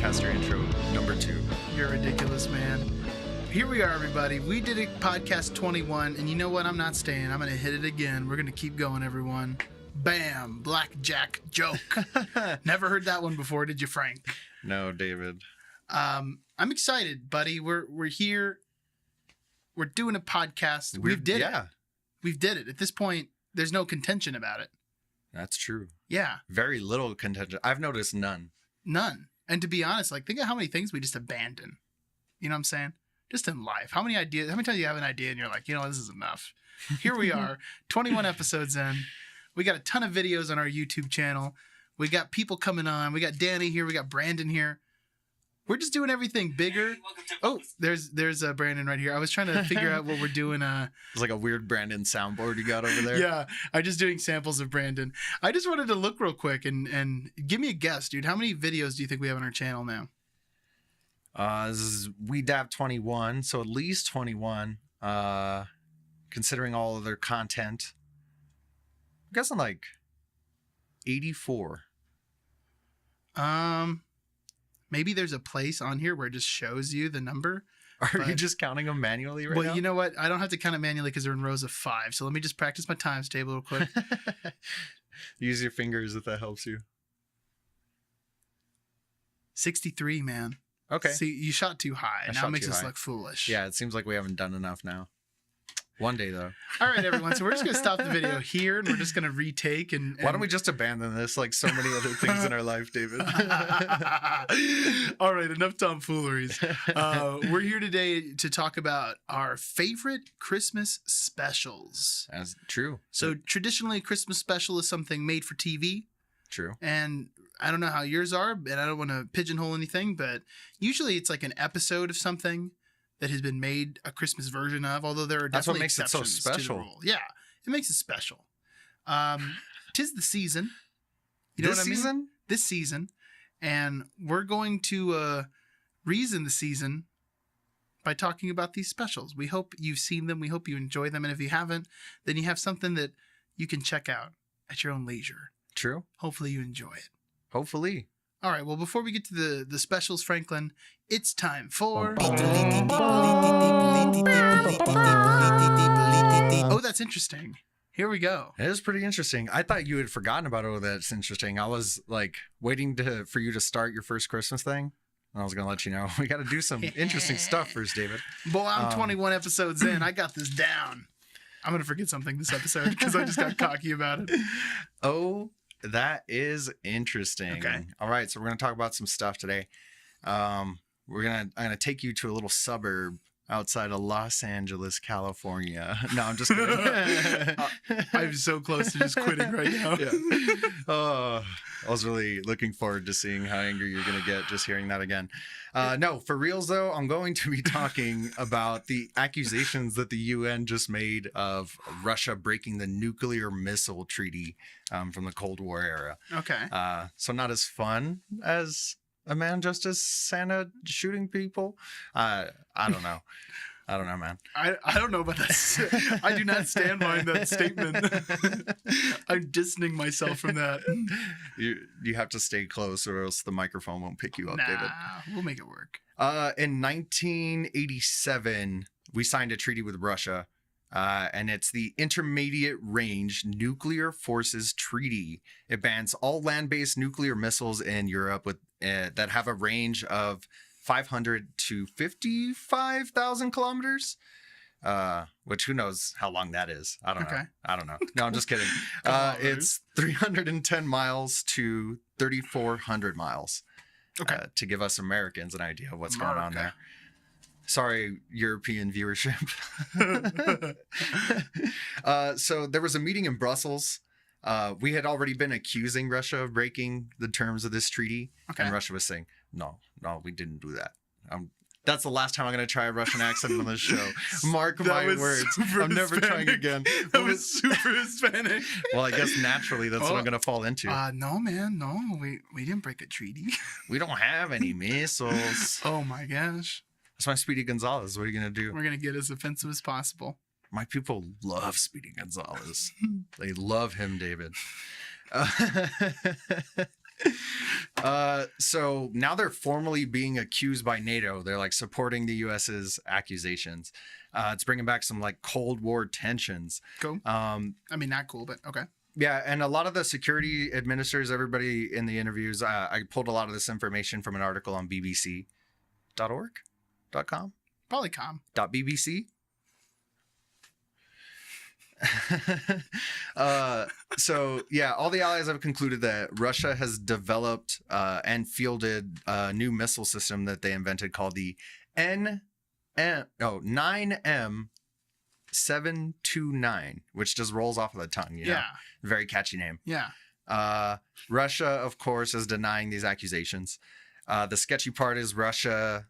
podcaster intro number 2. You're ridiculous, man. Here we are, everybody. We did it, podcast 21, and you know what? I'm not staying. I'm going to hit it again. We're going to keep going, everyone. Bam! Blackjack joke. Never heard that one before, did you, Frank? No, David. I'm excited, buddy. We're here. We're doing a podcast. We've did it. We've did it. At this point, there's no contention about it. That's true. Yeah. Very little contention. I've noticed none. None. And to be honest, like, think of how many things we just abandon. You know what I'm saying? Just in life. How many times do you have an idea and you're like, you know, this is enough? Here we are, 21 episodes in. We got a ton of videos on our YouTube channel. We got people coming on. We got Danny here. We got Brandon here. We're just doing everything bigger. Oh, there's Brandon right here. I was trying to figure out what we're doing. It's like a weird Brandon soundboard you got over there. Yeah, I'm just doing samples of Brandon. I just wanted to look real quick and give me a guess, dude. How many videos do you think we have on our channel now? This is WeDAP 21, so at least 21. Considering all of their content, I'm guessing like 84. Maybe there's a place on here where it just shows you the number. Are you just counting them manually right now? Well, you know what? I don't have to count it manually because they're in rows of 5. So let me just practice my times table real quick. Use your fingers if that helps you. 63, man. Okay. See, you shot too high. Now it makes us look foolish. Yeah, it seems like we haven't done enough now. One day, though. All right, everyone. So we're just going to stop the video here, and we're just going to retake. And why don't we just abandon this like so many other things in our life, David? All right, enough tomfooleries. We're here today to talk about our favorite Christmas specials. That's true. So traditionally, a Christmas special is something made for TV. True. And I don't know how yours are, and I don't want to pigeonhole anything, but usually it's like an episode of something that has been made a Christmas version of, although there are definitely exceptions. That's what makes it so special. To the rule. Yeah, it makes it special. 'Tis the season. You know what I mean? This season. And we're going to reason the season by talking about these specials. We hope you've seen them. We hope you enjoy them. And if you haven't, then you have something that you can check out at your own leisure. True. Hopefully you enjoy it. Hopefully. All right, well, before we get to the specials, Franklin, it's time for... Oh, that's interesting. Here we go. It is pretty interesting. I thought you had forgotten about it. Oh, that's interesting. I was like waiting for you to start your first Christmas thing. And I was going to let you know. We got to do some interesting stuff first, David. Boy, I'm 21 episodes in. I got this down. I'm going to forget something this episode because I just got cocky about it. Oh, that is interesting. Okay. All right. So we're going to talk about some stuff today. I'm going to take you to a little suburb outside of Los Angeles, California. No, I'm just kidding. I'm so close to just quitting right now. Yeah. Oh, I was really looking forward to seeing how angry you're going to get just hearing that again. No, for reals though, I'm going to be talking about the accusations that the UN just made of Russia breaking the nuclear missile treaty from the Cold War era. Okay. So not as fun as a man just as Santa shooting people. I don't know. I don't know, man. I don't know about that. I do not stand behind that statement. I'm distancing myself from that. You have to stay close or else the microphone won't pick you up, David. We'll make it work. In 1987, we signed a treaty with Russia, and it's the Intermediate Range Nuclear Forces Treaty. It bans all land-based nuclear missiles in Europe that have a range of 500 to 55,000 kilometers, which who knows how long that is. I don't know. No, I'm just kidding. It's 310 miles to 3,400 miles. Okay. To give us Americans an idea of what's going on there. Sorry, European viewership. So there was a meeting in Brussels. We had already been accusing Russia of breaking the terms of this treaty. Okay. And Russia was saying, no, we didn't do that. That's the last time I'm going to try a Russian accent on this show. Mark my words. I'm never trying again. That was super Hispanic. Well, I guess naturally that's what I'm going to fall into. No, man. No, we didn't break a treaty. We don't have any missiles. Oh, my gosh. That's my Speedy Gonzalez. What are you going to do? We're going to get as offensive as possible. My people love Speedy Gonzalez. They love him, David. So now they're formally being accused by NATO. They're like supporting the US's accusations. It's bringing back some like Cold War tensions. Cool. I mean, not cool, but okay. Yeah, and a lot of the security administrators, everybody in the interviews, I pulled a lot of this information from an article on bbc.org.com. Probably com. .bbc. So yeah, all the allies have concluded that Russia has developed and fielded a new missile system that they invented called the 9M729, which just rolls off of the tongue. You know? Very catchy name. Yeah. Russia, of course, is denying these accusations. The sketchy part is the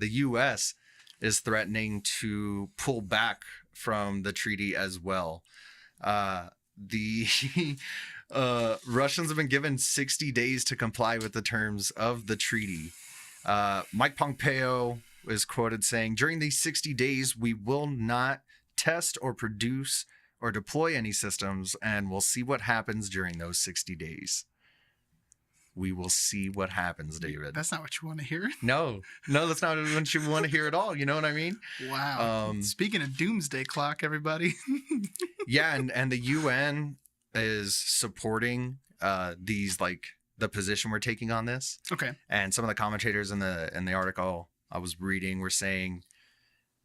U.S. is threatening to pull back from the treaty as well. The Russians have been given 60 days to comply with the terms of the treaty. Mike Pompeo is quoted saying, "During these 60 days, we will not test or produce or deploy any systems, and we'll see what happens during those 60 days." We will see what happens, David. That's not what you want to hear. No, that's not what you want to hear at all. You know what I mean? Wow. Speaking of doomsday clock, everybody. Yeah, and the UN is supporting these, like, the position we're taking on this. Okay. And some of the commentators in the article I was reading were saying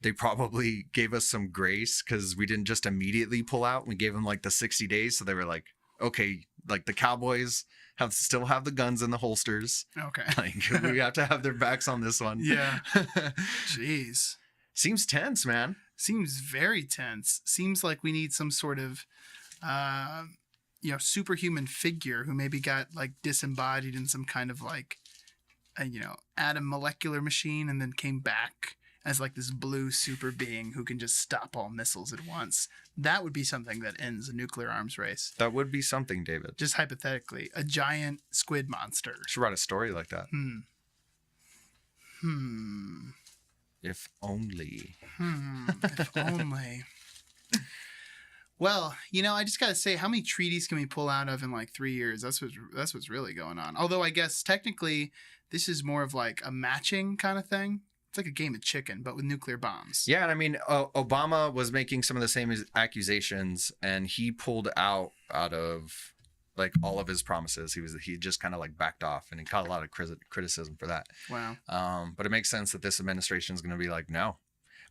they probably gave us some grace because we didn't just immediately pull out. We gave them like the 60 days. So they were like, okay, like the Cowboys still have the guns in the holsters. Okay. Like we have to have their backs on this one. Yeah. Jeez. Seems tense, man. Seems very tense. Seems like we need some sort of, superhuman figure who maybe got like disembodied in some kind of like, atom molecular machine and then came back as like this blue super being who can just stop all missiles at once. That would be something that ends a nuclear arms race. That would be something, David. Just hypothetically, a giant squid monster. Should write a story like that. If only. If only. Well, I just got to say, how many treaties can we pull out of in like 3 years? That's what's really going on. Although I guess technically this is more of like a matching kind of thing. It's like a game of chicken, but with nuclear bombs. Yeah, and I mean, Obama was making some of the same accusations, and he pulled out of like all of his promises. He just kind of like backed off, and he caught a lot of criticism for that. Wow. But it makes sense that this administration is going to be like, no.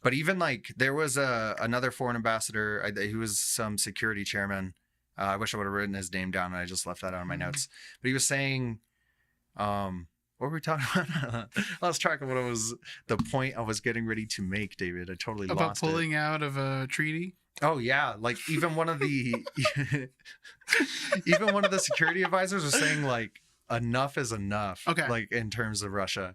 But even like there was another foreign ambassador. He was some security chairman. I wish I would have written his name down, and I just left that out of my notes. But he was saying, what were we talking about? I lost track of the point I was getting ready to make, David. I totally lost it. About pulling out of a treaty? Oh yeah, like even one of the security advisors was saying like enough is enough. Okay. Like in terms of Russia,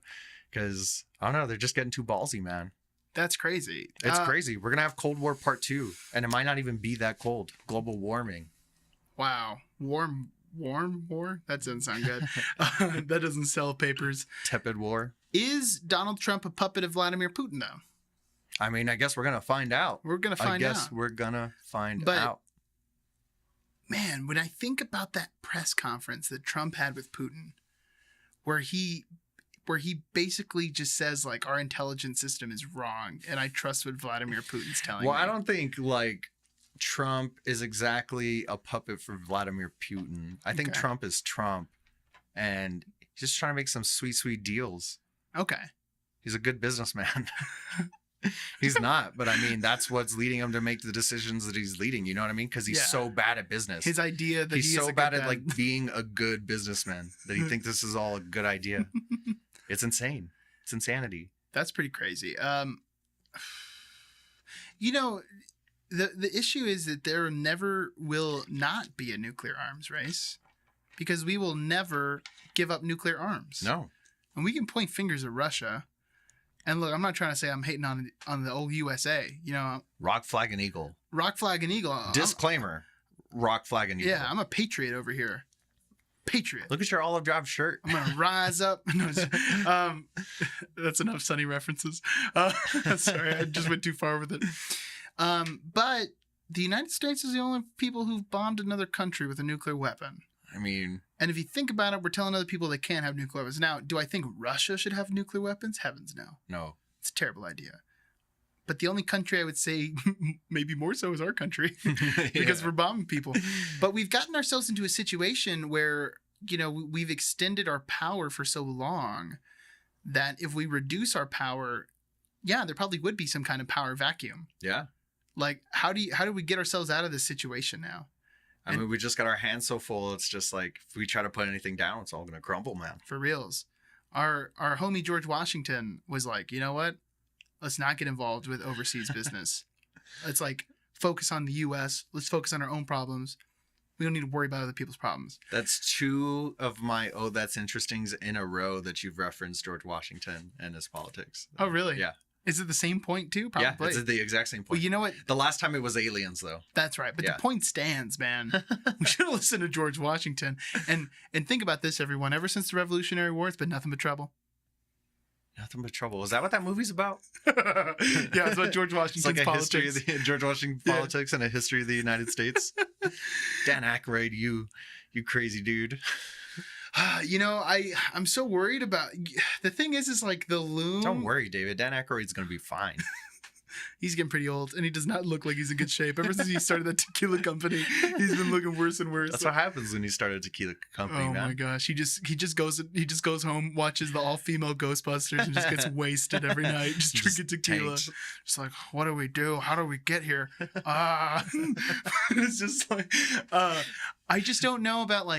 because I don't know, they're just getting too ballsy, man. That's crazy. It's crazy. We're gonna have Cold War Part 2, and it might not even be that cold. Global warming. Wow. Warm war? That doesn't sound good. That doesn't sell papers. Tepid war. Is Donald Trump a puppet of Vladimir Putin, though? I mean, I guess we're gonna find out. We're gonna find out. Man, when I think about that press conference that Trump had with Putin, where he basically just says like our intelligence system is wrong, and I trust what Vladimir Putin's telling me. Well, I don't think like Trump is exactly a puppet for Vladimir Putin. I think Trump is Trump, and he's just trying to make some sweet deals. Okay. He's a good businessman. He's not, but I mean, that's what's leading him to make the decisions that he's leading. You know what I mean? Because he's so bad at business. His idea that he's so bad at like being a good businessman that he thinks this is all a good idea. It's insane. It's insanity. That's pretty crazy. The issue is that there never will not be a nuclear arms race because we will never give up nuclear arms. No. And we can point fingers at Russia. And look, I'm not trying to say I'm hating on the old USA. Rock, flag, and eagle. Rock, flag, and eagle. Disclaimer. Rock, flag, and eagle. Yeah, I'm a patriot over here. Patriot. Look at your olive drab shirt. I'm gonna rise up. That's enough Sunny references. Sorry, I just went too far with it. But the United States is the only people who've bombed another country with a nuclear weapon. I mean... And if you think about it, we're telling other people they can't have nuclear weapons. Now, do I think Russia should have nuclear weapons? Heavens no. No. It's a terrible idea. But the only country I would say maybe more so is our country because we're bombing people. But we've gotten ourselves into a situation where, we've extended our power for so long that if we reduce our power, there probably would be some kind of power vacuum. Yeah. Like, how do we get ourselves out of this situation now? I mean, we just got our hands so full. It's just like, if we try to put anything down, it's all going to crumble, man. For reals. Our homie George Washington was like, you know what? Let's not get involved with overseas business. Let's focus on the U.S. Let's focus on our own problems. We don't need to worry about other people's problems. That's two of my that's interestings in a row that you've referenced George Washington and his politics. Oh, really? Yeah. Is it the same point too? Probably. Yeah, it's the exact same point. Well, you know what? The last time it was aliens, though. That's right. But the point stands, man. We should have listened to George Washington. And think about this, everyone. Ever since the Revolutionary War, it's been nothing but trouble. Nothing but trouble. Is that what that movie's about? Yeah, it's about George Washington's politics. History of George Washington politics and a history of the United States. Dan Aykroyd, you crazy dude. I'm so worried about... The thing is like the loom... Don't worry, David. Dan Aykroyd's going to be fine. He's getting pretty old, and he does not look like he's in good shape. Ever since he started that tequila company, he's been looking worse and worse. That's what happens when you start a tequila company, man. Oh my gosh, he just goes home, watches the all-female Ghostbusters, and just gets wasted every night, just drinking tequila. Tanked. Just like, what do we do? How do we get here? It's just like, I just don't know about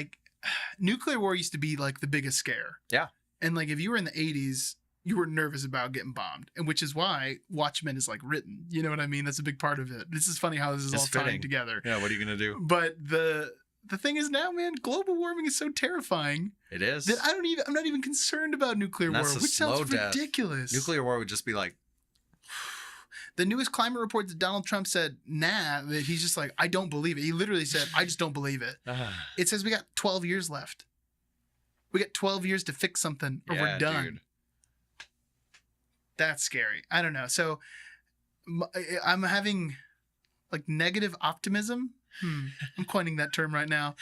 nuclear war used to be the biggest scare. Yeah, and if you were in the 80s. You were nervous about getting bombed, and which is why Watchmen is written. You know what I mean? That's a big part of it. This is funny how this is all tying together. Yeah, what are you gonna do? But the thing is now, man, global warming is so terrifying. It is. That I'm not even concerned about nuclear war, which sounds ridiculous. Nuclear war would just be like. The newest climate report that Donald Trump said, that he's just I don't believe it. He literally said, I just don't believe it. It says we got 12 years left. We got 12 years to fix something, or we're done. Dude. That's scary. I don't know. So I'm having negative optimism. I'm coining that term right now.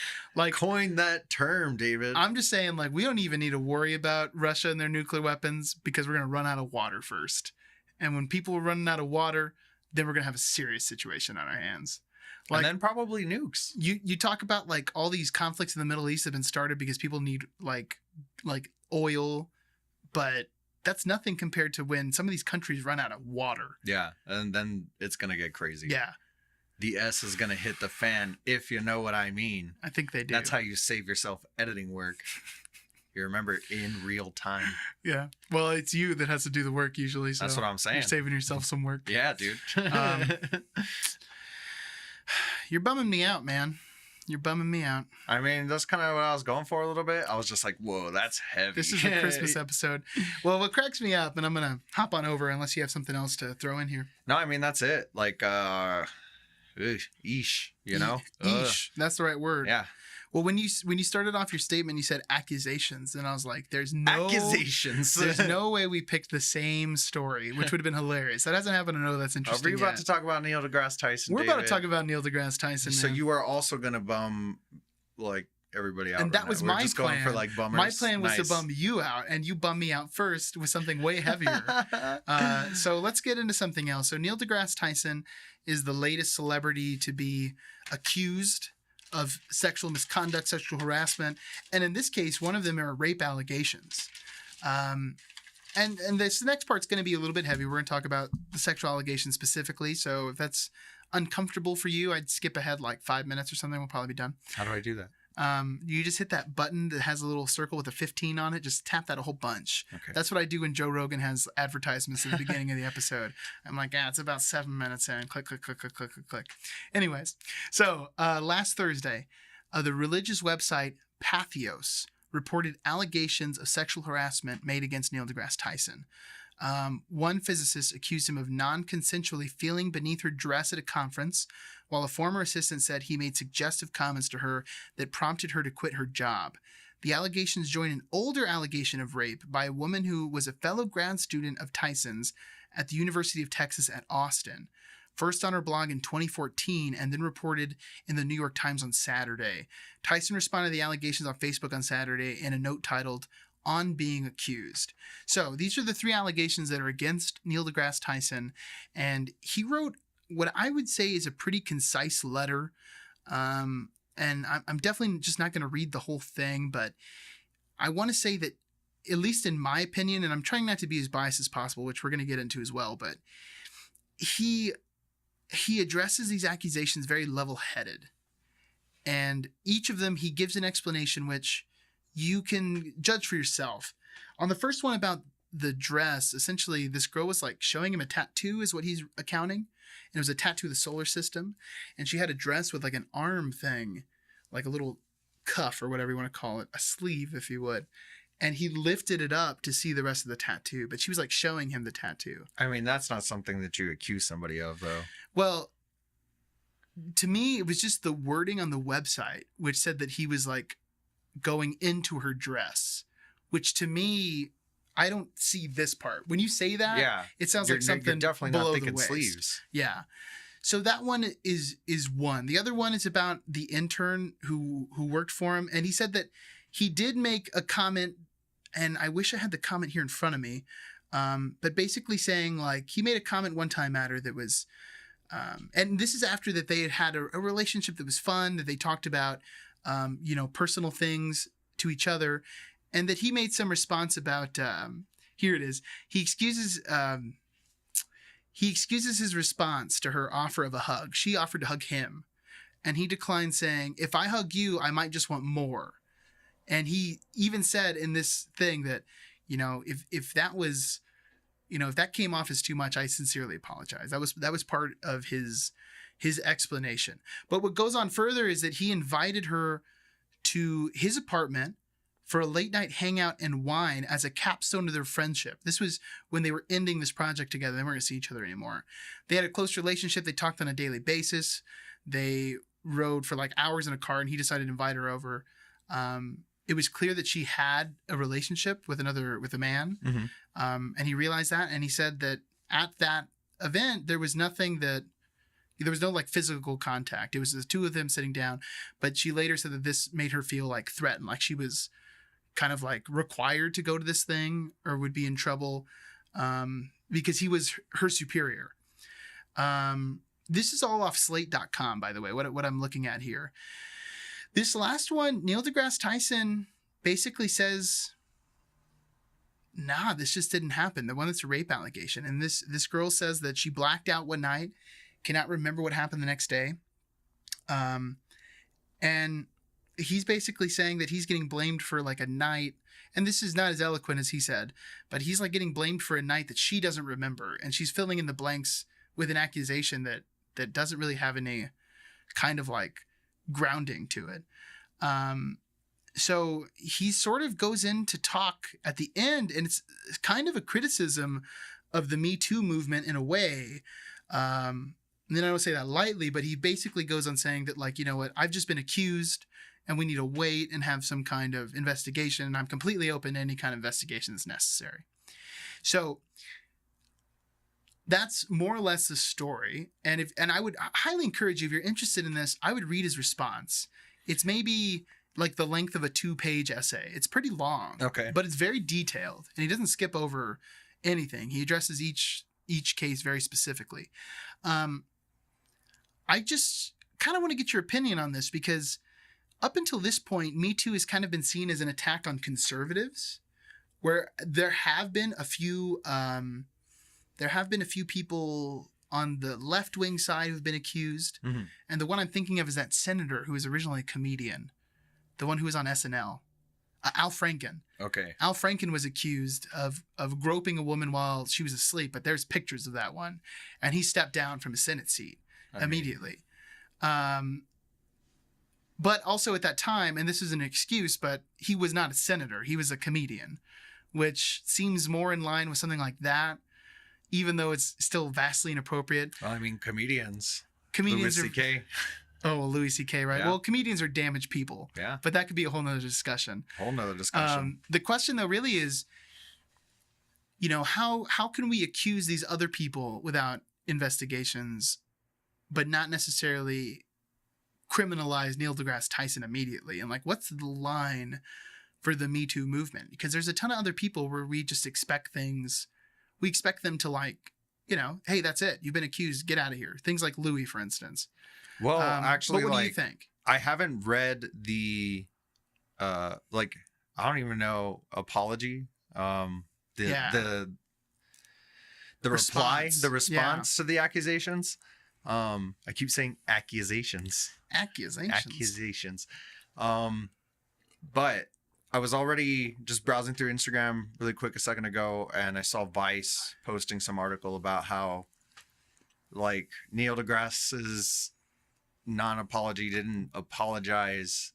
Coin that term, David. I'm just saying we don't even need to worry about Russia and their nuclear weapons because we're going to run out of water first. And when people are running out of water, then we're going to have a serious situation on our hands. And then probably nukes. You talk about all these conflicts in the Middle East have been started because people need oil, but that's nothing compared to when some of these countries run out of water. Yeah, and then it's going to get crazy. Yeah. The S is going to hit the fan, if you know what I mean. I think they do. That's how you save yourself editing work. You remember it in real time. Yeah. Well, it's you that has to do the work usually. So that's what I'm saying. You're saving yourself some work. Yeah, dude. You're bumming me out, man. You're bumming me out. I mean, that's kind of what I was going for a little bit. I was just like, whoa, that's heavy. This is a Christmas episode. Well, what cracks me up, and I'm going to hop on over unless you have something else to throw in here. No, I mean, that's it. Eesh, you know? Eesh. That's the right word. Yeah. Well, when you started off your statement, you said accusations, and I was like, "There's no accusations. There's no way we picked the same story, which would have been hilarious. That hasn't happened. I know that's interesting. Are we about to talk about Neil deGrasse Tyson? We're about to talk about Neil deGrasse Tyson. So you are also gonna bum everybody out, and that was my plan. Going for bummers. My plan was to bum you out, and you bum me out first with something way heavier. So let's get into something else. So Neil deGrasse Tyson is the latest celebrity to be accused of sexual misconduct, sexual harassment, and in this case, one of them are rape allegations. And this next part's going to be a little bit heavy. We're going to talk about the sexual allegations specifically. So if that's uncomfortable for you, I'd skip ahead 5 minutes or something. We'll probably be done. How do I do that? You just hit that button that has a little circle with a 15 on it. Just tap that a whole bunch. Okay. That's what I do when Joe Rogan has advertisements at the beginning of the episode. I'm like, it's about 7 minutes in. Click, click, click, click, click, click, click. Anyways, so last Thursday, the religious website Pathos reported allegations of sexual harassment made against Neil deGrasse Tyson. One physicist accused him of non-consensually feeling beneath her dress at a conference, while a former assistant said he made suggestive comments to her that prompted her to quit her job. The allegations join an older allegation of rape by a woman who was a fellow grad student of Tyson's at the University of Texas at Austin. first on her blog in 2014 and then reported in the New York Times on Saturday. Tyson responded to the allegations on Facebook on Saturday in a note titled, "On Being Accused." So these are the 3 allegations that are against Neil deGrasse Tyson. And he wrote what I would say is a pretty concise letter. And I'm definitely just not going to read the whole thing, but I want to say that, at least in my opinion, and I'm trying not to be as biased as possible, which we're going to get into as well, but he addresses these accusations very level-headed. And each of them, he gives an explanation which you can judge for yourself. On the first one about the dress, essentially this girl was like showing him a tattoo is what he's accounting. And it was a tattoo of the solar system. And she had a dress with like an arm thing, like a little cuff or whatever you want to call it, a sleeve, if you would. And he lifted it up to see the rest of the tattoo, but she was like showing him the tattoo. I mean, that's not something that you accuse somebody of, though. Well, to me, it was just the wording on the website, which said that he was like going into her dress, which to me, I don't see this part. When you say that, it sounds like something you're definitely below not thinking the waist. Sleeves. Yeah. So that one is one. The other one is about the intern who worked for him. And he said that he did make a comment, and I wish I had the comment here in front of me, but basically saying like he made a comment one time at her that was, and this is after that they had a relationship that was fun, that they talked about, personal things to each other, and that he made some response about, here it is. He excuses his response to her offer of a hug. She offered to hug him, and he declined, saying, "If I hug you, I might just want more." And he even said in this thing that, if that was, if that came off as too much, I sincerely apologize. That was part of his explanation. But what goes on further is that he invited her to his apartment for a late night hangout and wine as a capstone to their friendship. This was when they were ending this project together. They weren't going to see each other anymore. They had a close relationship. They talked on a daily basis. They rode for like hours in a car, and he decided to invite her over. It was clear that she had a relationship with a man. Mm-hmm. And he realized that. And he said that at that event, there was no like physical contact. It was the two of them sitting down. But she later said that this made her feel like threatened, like she was kind of like required to go to this thing or would be in trouble because he was her superior. This is all off slate.com, by the way, what I'm looking at here. This last one, Neil deGrasse Tyson basically says, nah, this just didn't happen. The one that's a rape allegation. And this girl says that she blacked out one night, cannot remember what happened the next day. And he's basically saying that he's getting blamed for like a night. And this is not as eloquent as he said, but he's like getting blamed for a night that she doesn't remember. And she's filling in the blanks with an accusation that doesn't really have any kind of like grounding to it. So he sort of goes in to talk at the end, and it's kind of a criticism of the Me Too movement in a way. And then I don't say that lightly, but he basically goes on saying that, like, you know what, I've just been accused and we need to wait and have some kind of investigation. And I'm completely open to any kind of investigation that's necessary. So that's more or less the story. And I would highly encourage you, if you're interested in this, I would read his response. It's maybe like the length of a 2-page essay. It's pretty long, okay, but it's very detailed, and he doesn't skip over anything. He addresses each case very specifically. I just kind of want to get your opinion on this, because up until this point, Me Too has kind of been seen as an attack on conservatives, where there have been a few people on the left-wing side who've been accused. Mm-hmm. And the one I'm thinking of is that senator who was originally a comedian, the one who was on SNL, Al Franken. Okay. Al Franken was accused of groping a woman while she was asleep, but there's pictures of that one. And he stepped down from his Senate seat immediately. But also at that time, and this is an excuse, but he was not a senator. He was a comedian, which seems more in line with something like that, even though it's still vastly inappropriate. Well, I mean, comedians Louis C.K. Oh, Louis C.K., right? Yeah. Well, comedians are damaged people. Yeah. But that could be a whole nother discussion. The question, though, really is, how can we accuse these other people without investigations but not necessarily criminalize Neil deGrasse Tyson immediately. And like, what's the line for the Me Too movement? Because there's a ton of other people where we just expect things. We expect them to like, you know, hey, that's it. You've been accused. Get out of here. Things like Louis, for instance. Well, actually, but what do you think? I haven't read the, like, I don't even know, apology. The response to the accusations. I keep saying accusations. But I was already just browsing through Instagram really quick a second ago, and I saw Vice posting some article about how, like, Neil deGrasse's non-apology didn't apologize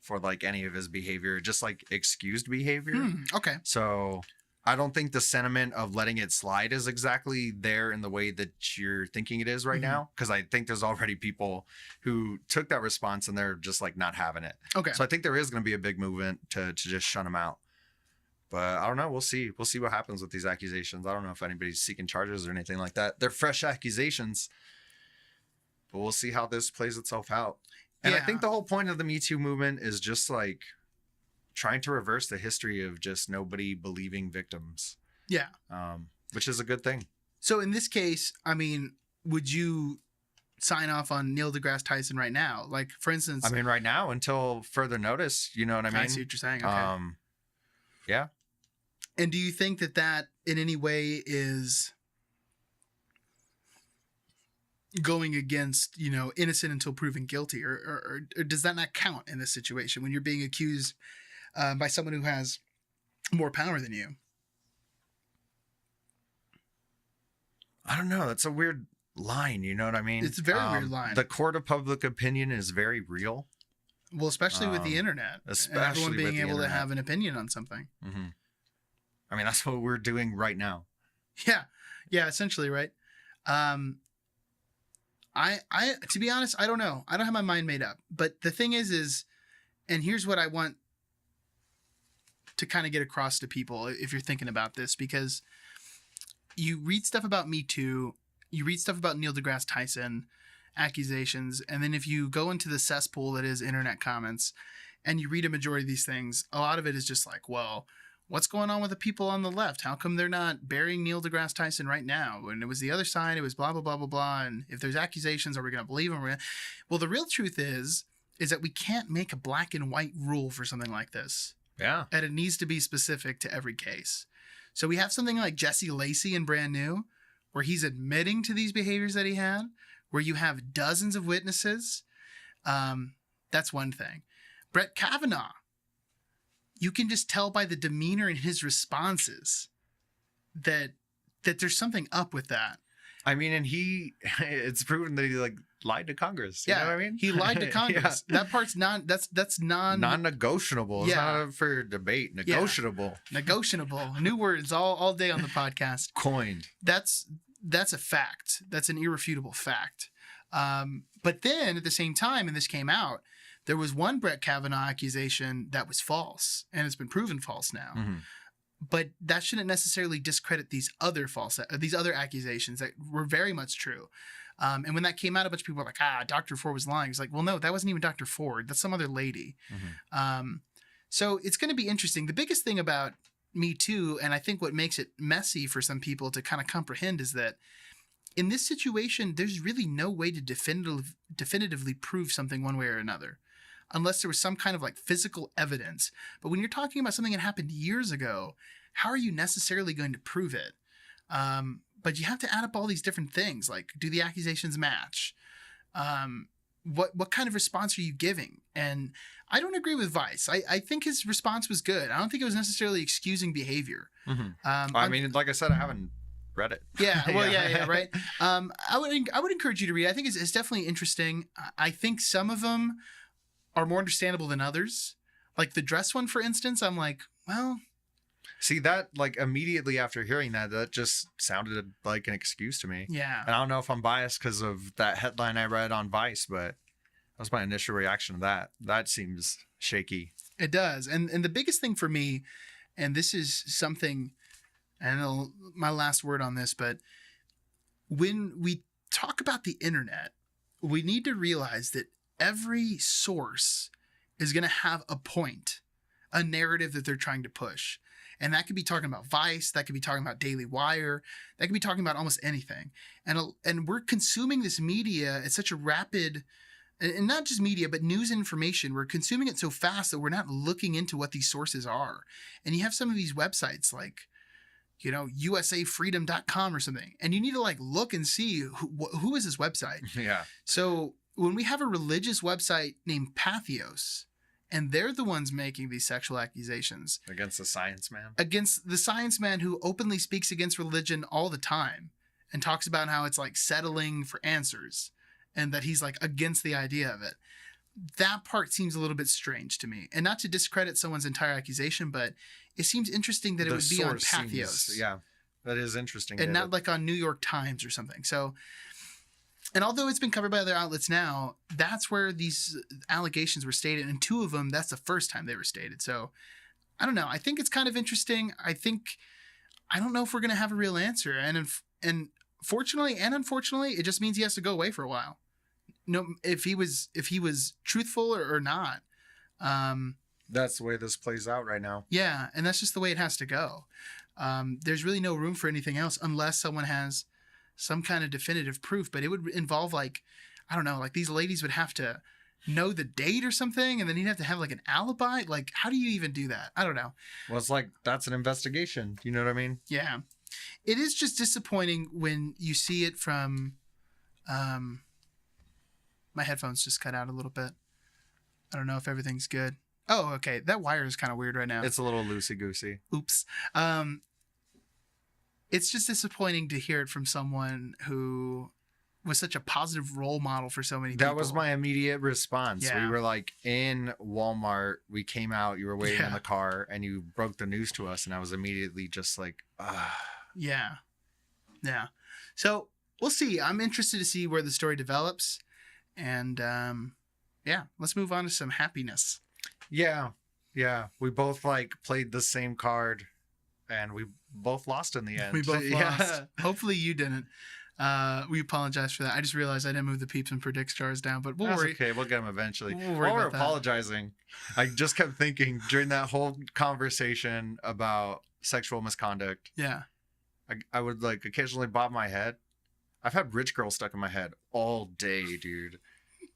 for like any of his behavior, just like excused behavior. Okay. So I don't think the sentiment of letting it slide is exactly there in the way that you're thinking it is right now. Because I think there's already people who took that response and they're just like not having it. Okay. So I think there is going to be a big movement to just shut him out. But I don't know. We'll see. We'll see what happens with these accusations. I don't know if anybody's seeking charges or anything like that. They're fresh accusations. But we'll see how this plays itself out. And I think the whole point of the Me Too movement is just like trying to reverse the history of just nobody believing victims. Yeah. Which is a good thing. So in this case, I mean, would you sign off on Neil deGrasse Tyson right now? Like, for instance... I mean, right now, until further notice, you know what I mean? I see what you're saying. Okay. Yeah. And do you think that that in any way is going against, you know, innocent until proven guilty, or does that not count in this situation when you're being accused by someone who has more power than you? I don't know. That's a weird line. You know what I mean? It's a very weird line. The court of public opinion is very real. Well, especially with the internet, especially and everyone being able internet to have an opinion on something. Mm-hmm. I mean, that's what we're doing right now. Yeah, essentially, right? I to be honest, I don't know. I don't have my mind made up. But the thing is, and here's what I want to kind of get across to people if you're thinking about this, because you read stuff about Me Too, you read stuff about Neil deGrasse Tyson, accusations, and then if you go into the cesspool that is internet comments and you read a majority of these things, a lot of it is just like, well, what's going on with the people on the left? How come they're not burying Neil deGrasse Tyson right now? When it was the other side, it was blah, blah, blah, blah, blah. And if there's accusations, are we going to believe them? Well, the real truth is that we can't make a black and white rule for something like this. Yeah. And it needs to be specific to every case. So we have something like Jesse Lacey in Brand New, where he's admitting to these behaviors that he had, where you have dozens of witnesses. That's one thing. Brett Kavanaugh, you can just tell by the demeanor in his responses that there's something up with that. I mean, and it's proven that he like lied to Congress. You know what I mean? He lied to Congress. That part's that's non-negotiable. It's not up for debate. Negotiable. Negotiable. New words all day on the podcast. Coined. That's a fact. That's an irrefutable fact. But then at the same time, and this came out, there was one Brett Kavanaugh accusation that was false, and it's been proven false now. Mm-hmm. But that shouldn't necessarily discredit these other accusations that were very much true. And when that came out, a bunch of people were like, Dr. Ford was lying. It's like, well, no, that wasn't even Dr. Ford. That's some other lady. Mm-hmm. So it's going to be interesting. The biggest thing about Me Too, and I think what makes it messy for some people to kind of comprehend, is that in this situation, there's really no way to definitively prove something one way or another, unless there was some kind of like physical evidence. But when you're talking about something that happened years ago, how are you necessarily going to prove it? But you have to add up all these different things. Like, do the accusations match? What kind of response are you giving? And I don't agree with Vice. I think his response was good. I don't think it was necessarily excusing behavior. Mm-hmm. I mean, like I said, I haven't read it. Yeah, well, yeah, right. I would encourage you to read it. I think it's definitely interesting. I think some of them are more understandable than others. Like the dress one, for instance, I'm like, well... See, that, like, immediately after hearing that just sounded like an excuse to me. Yeah. And I don't know if I'm biased because of that headline I read on Vice, but that was my initial reaction to that. That seems shaky. It does. And the biggest thing for me, and this is something, and my last word on this, but when we talk about the internet, we need to realize that every source is going to have a point, a narrative that they're trying to push. And that could be talking about Vice, that could be talking about Daily Wire, that could be talking about almost anything. And we're consuming this media at such a rapid, and not just media, but news and information. We're consuming it so fast that we're not looking into what these sources are. And you have some of these websites like, usafreedom.com or something. And you need to like look and see who is this website. Yeah. So when we have a religious website named Pathos, and they're the ones making these sexual accusations. Against the science man? Against the science man who openly speaks against religion all the time and talks about how it's like settling for answers and that he's like against the idea of it. That part seems a little bit strange to me. And not to discredit someone's entire accusation, but it seems interesting that it would be on Pathos. Yeah, that is interesting. And not like on New York Times or something. So... And although it's been covered by other outlets now, that's where these allegations were stated. And 2 of them, that's the first time they were stated. So I don't know. I think it's kind of interesting. I don't know if we're going to have a real answer. And fortunately and unfortunately, it just means he has to go away for a while. No, if he was truthful or not. That's the way this plays out right now. Yeah. And that's just the way it has to go. There's really no room for anything else unless someone has some kind of definitive proof, but it would involve like, I don't know, like these ladies would have to know the date or something, and then he'd have to have like an alibi. Like, how do you even do that? I don't know. Well, it's like, that's an investigation. You know what I mean? Yeah. It is just disappointing when you see it from, my headphones just cut out a little bit. I don't know if everything's good. Oh, okay. That wire is kind of weird right now. It's a little loosey-goosey. Oops. It's just disappointing to hear it from someone who was such a positive role model for so many people. That was my immediate response. Yeah. We were like in Walmart. We came out. You were waiting in the car, and you broke the news to us, and I was immediately just like, Yeah. Yeah. So we'll see. I'm interested to see where the story develops. And let's move on to some happiness. Yeah. Yeah. We both like played the same card, and we both lost in the end. We both lost. Hopefully you didn't. We apologize for that. I just realized I didn't move the Peeps and Predict jars down, but we'll worry. Okay, we'll get them eventually. While we're apologizing, I just kept thinking during that whole conversation about sexual misconduct. Yeah. I would like occasionally bob my head. I've had rich girl stuck in my head all day, dude.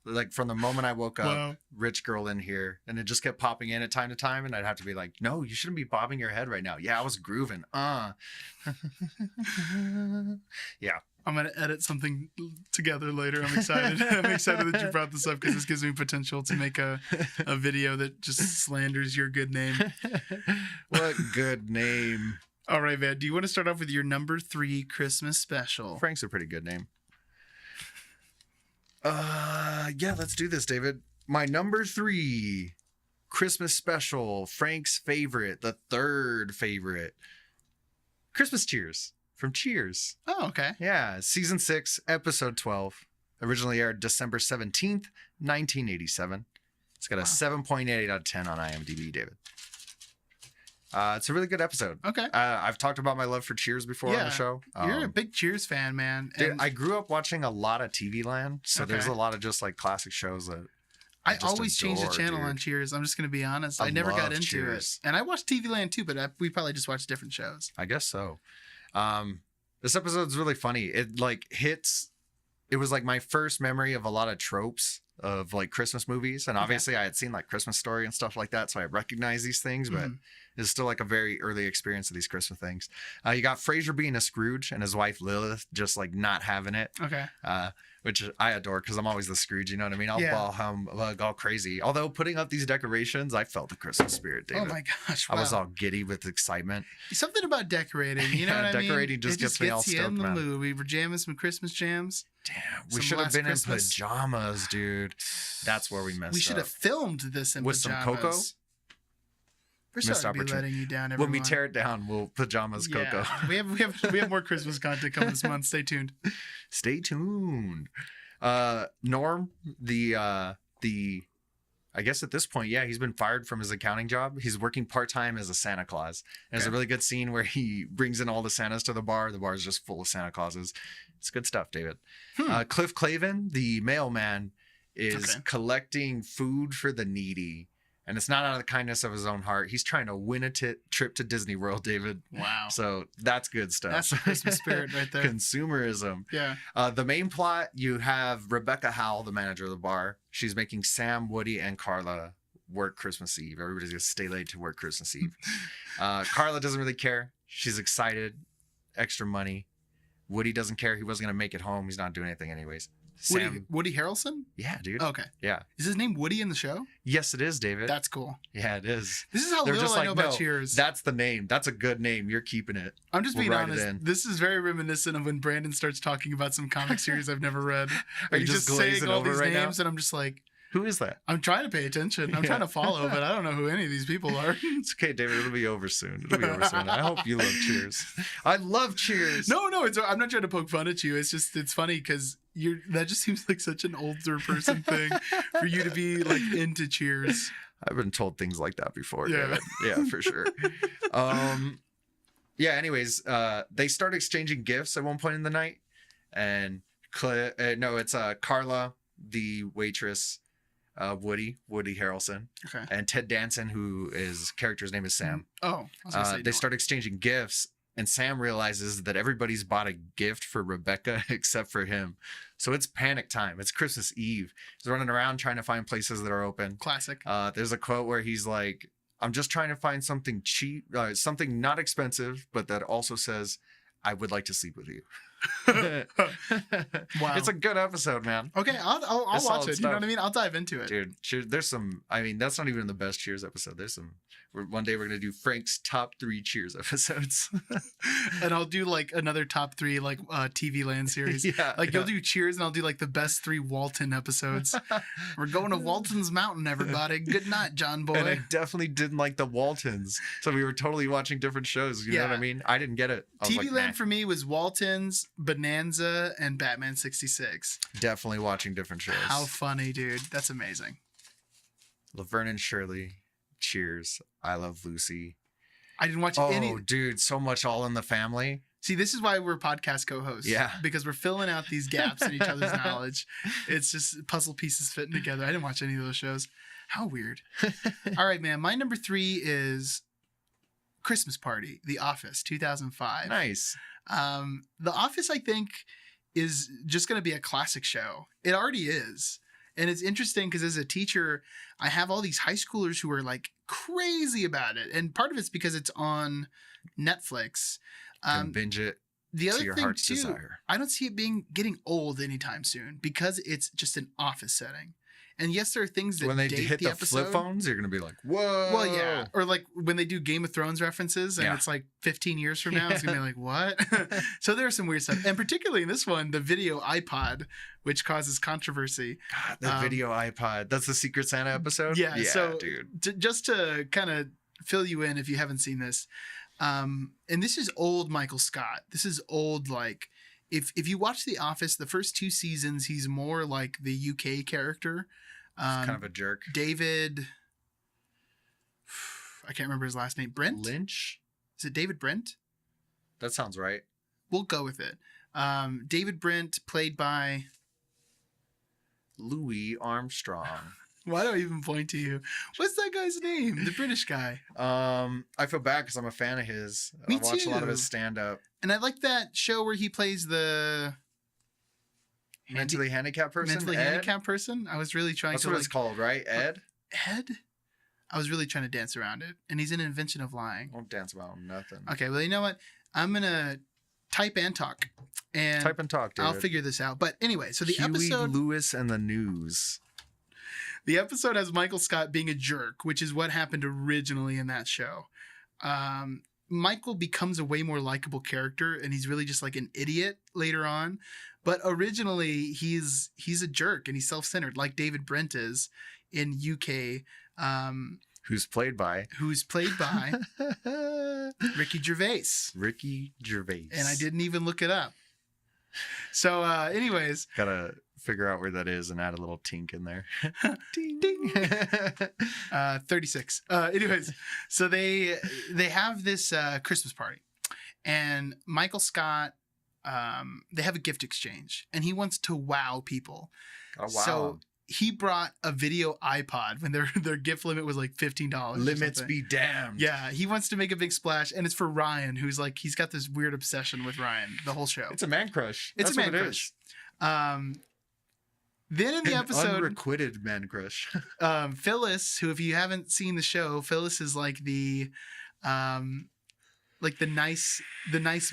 Like from the moment I woke up, rich girl in here, and it just kept popping in at time to time, and I'd have to be like, no, you shouldn't be bobbing your head right now. Yeah, I was grooving. Yeah. I'm going to edit something together later. I'm excited. I'm excited that you brought this up because this gives me potential to make a video that just slanders your good name. What good name. All right, man. Do you want to start off with your number 3 Christmas special? Frank's a pretty good name. Yeah, let's do this, David. My number 3 Christmas special, Frank's favorite, the 3rd favorite, Christmas Cheers from Cheers. Oh, okay. Yeah, season 6, episode 12. Originally aired December 17th, 1987. It's got a 7.8 out of 10 on IMDb, David. It's a really good episode. Okay. I've talked about my love for Cheers before on the show. You're a big Cheers fan, man. Dude, I grew up watching a lot of TV Land, so there's a lot of just like classic shows that I always change the channel on Cheers. I'm just going to be honest. I never got into it. And I watched TV Land too, but we probably just watched different shows. I guess so. This episode's really funny. It like hits. It was like my first memory of a lot of tropes of like Christmas movies. And obviously I had seen like Christmas Story and stuff like that. So I recognize these things, but it's still like a very early experience of these Christmas things. You got Frasier being a Scrooge and his wife Lilith just like not having it. Okay. Which I adore because I'm always the Scrooge, you know what I mean? I'll ball hum, all crazy. Although putting up these decorations, I felt the Christmas spirit, David. Oh my gosh. Wow. I was all giddy with excitement. Something about decorating, you know what I mean? Decorating just gets me all stoked, in the mood. We were jamming some Christmas jams. Damn, we should have been in pajamas, dude. That's where we messed up. We should have filmed this in with pajamas. some cocoa. We're sorry to be letting you down, everyone. When we tear it down, we'll pajamas cocoa. we have more Christmas content coming this month. Stay tuned. Stay tuned. Norm, the I guess at this point, yeah, he's been fired from his accounting job. He's working part-time as a Santa Claus. There's a really good scene where he brings in all the Santas to the bar. The bar is just full of Santa Clauses. It's good stuff, David. Cliff Clavin, the mailman, is collecting food for the needy. And it's not out of the kindness of his own heart. He's trying to win a trip to Disney World, David. Wow. So that's good stuff. That's the Christmas spirit right there. Consumerism. Yeah. The main plot, you have Rebecca Howell, the manager of the bar. She's making Sam, Woody, and Carla work Christmas Eve. Everybody's going to stay late to work Christmas Eve. Carla doesn't really care. She's excited. Extra money. Woody doesn't care. He wasn't going to make it home. He's not doing anything anyways. Sam, Woody Harrelson? Yeah, dude. Okay. Yeah. Is his name Woody in the show? Yes, it is, David. That's cool. Yeah, it is. This is how little I know about Cheers. That's the name. That's a good name. You're keeping it. I'm just being honest. This is very reminiscent of when Brandon starts talking about some comic series I've never read. Are you just saying all these names and I'm just like, who is that? I'm trying to pay attention. I'm trying to follow, but I don't know who any of these people are. It's okay, David. It'll be over soon. I hope you love Cheers. I love Cheers. No, I'm not trying to poke fun at you. It's funny because that just seems like such an older person thing for you to be like into Cheers. I've been told things like that before. Yeah, David. Yeah, for sure. Yeah. Anyways, they start exchanging gifts at one point in the night, and it's Carla, the waitress. Woody Harrelson, and Ted Danson, who his character's name is Sam. Oh, they start exchanging gifts, and Sam realizes that everybody's bought a gift for Rebecca except for him. So it's panic time. It's Christmas Eve. He's running around trying to find places that are open. Classic. There's a quote where he's like, "I'm just trying to find something cheap, something not expensive, but that also says I would like to sleep with you." Wow. It's a good episode, man. Okay, I'll watch it. Stuff. You know what I mean? I'll dive into it. Dude, Cheers, there's some, I mean, that's not even the best Cheers episode. There's some, one day we're going to do Frank's top 3 Cheers episodes. And I'll do like another top 3 like TV Land series. You'll do Cheers and I'll do like the best 3 Walton episodes. We're going to Walton's Mountain, everybody. Good night, John Boy. And I definitely didn't like the Waltons. So we were totally watching different shows. You know what I mean? I didn't get it. TV Land for me was Waltons, Bonanza, and Batman 66. Definitely watching different shows. How funny, dude. That's amazing. Laverne and Shirley, Cheers, I Love Lucy. I didn't watch any. Oh, dude, so much All in the Family. See, this is why we're podcast co-hosts. Yeah. Because we're filling out these gaps in each other's knowledge. It's just puzzle pieces fitting together. I didn't watch any of those shows. How weird. All right, man. My number 3 is Christmas Party, The Office, 2005. Nice. The Office, I think, is just going to be a classic show. It already is. And it's interesting because as a teacher, I have all these high schoolers who are like crazy about it. And part of it's because it's on Netflix. Can binge it the other to your thing heart's too, desire. I don't see it getting old anytime soon because it's just an office setting. And yes, there are things that when they date hit the episode. flip phones, you're gonna be like, "Whoa!" Well, yeah, or like when they do Game of Thrones references, and it's like 15 years from now, it's gonna be like, "What?" So there's some weird stuff, and particularly in this one, the video iPod, which causes controversy. God, the video iPod. That's the Secret Santa episode. Yeah. So, dude, just to kind of fill you in, if you haven't seen this, and this is old Michael Scott. This is old like. If you watch The Office, the first 2 seasons, he's more like the UK character. Kind of a jerk. David, I can't remember his last name. Brent? Lynch? Is it David Brent? That sounds right. We'll go with it. David Brent, played by Louis Armstrong. Why do I even point to you? What's that guy's name? The British guy. I feel bad because I'm a fan of his. I watch a lot of his stand-up. And I like that show where he plays the mentally handicapped person. Mentally handicapped person. I was really trying to. That's what it's called, right? Ed. I was really trying to dance around it, and he's an invention of lying. Won't dance around nothing. Okay, well, you know what? I'm gonna type and talk, David. I'll figure this out. But anyway, so the Huey episode, Lewis and the News. The episode has Michael Scott being a jerk, which is what happened originally in that show. Michael becomes a way more likable character, and he's really just like an idiot later on. But originally, he's a jerk and he's self-centered, like David Brent is in UK. Who's played by Ricky Gervais. Ricky Gervais. And I didn't even look it up. So, anyways. Gotta figure out where that is and add a little tink in there. Ding, ding. 36. Anyways, so they have this Christmas party. And Michael Scott, they have a gift exchange. And he wants to wow people. Oh, wow. So he brought a video iPod when their gift limit was like $15. Limits be damned. Yeah, he wants to make a big splash, and it's for Ryan, who's like, he's got this weird obsession with Ryan the whole show. It's a man crush. It's a man crush. Then in the episode, unrequited man crush. Phyllis, who if you haven't seen the show, Phyllis is like the nice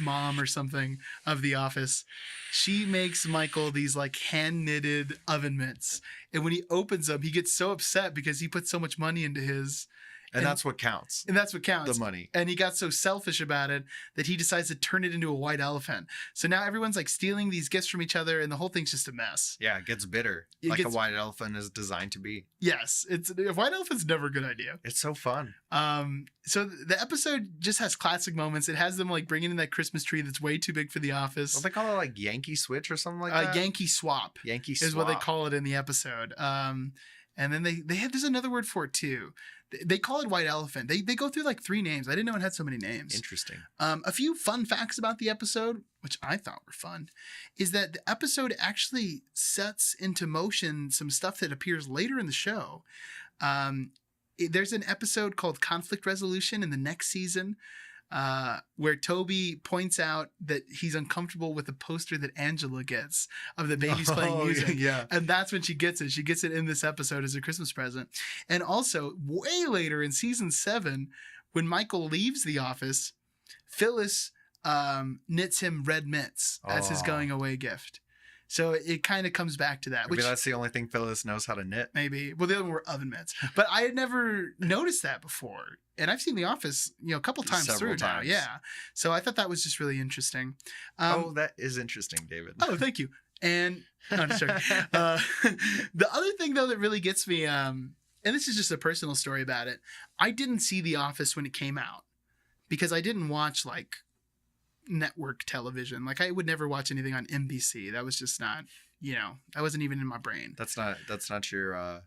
mom or something of The Office. She makes Michael these like hand knitted oven mitts, and when he opens them, he gets so upset because he put so much money into his. And that's what counts. And that's what counts. The money. And he got so selfish about it that he decides to turn it into a white elephant. So now everyone's like stealing these gifts from each other, and the whole thing's just a mess. Yeah, it gets bitter. A white elephant is designed to be. Yes. A white elephant's never a good idea. It's so fun. So the episode just has classic moments. It has them like bringing in that Christmas tree that's way too big for the office. Don't they call it like Yankee Switch or something like that? Yankee Swap. Yankee Swap. Is what they call it in the episode. And then they have, there's another word for it too. They call it White Elephant. They go through like 3 names. I didn't know it had so many names. Interesting. A few fun facts about the episode, which I thought were fun, is that the episode actually sets into motion some stuff that appears later in the show. There's an episode called Conflict Resolution in the next season, where Toby points out that he's uncomfortable with the poster that Angela gets of the babies playing music. Yeah. And that's when she gets it. She gets it in this episode as a Christmas present. And also, way later in season 7, when Michael leaves the office, Phyllis knits him red mitts as his going away gift. So it kind of comes back to that. Maybe that's the only thing Phyllis knows how to knit. Maybe. Well, the other one were oven mitts. But I had never noticed that before. And I've seen The Office, a couple times Several through times. now. Yeah. So I thought that was just really interesting. That is interesting, David. Oh, thank you. And no, I'm just joking. The other thing, though, that really gets me, and this is just a personal story about it, I didn't see The Office when it came out because I didn't watch, like, network television. Like, I would never watch anything on NBC. That was just not, that wasn't even in my brain. That's not your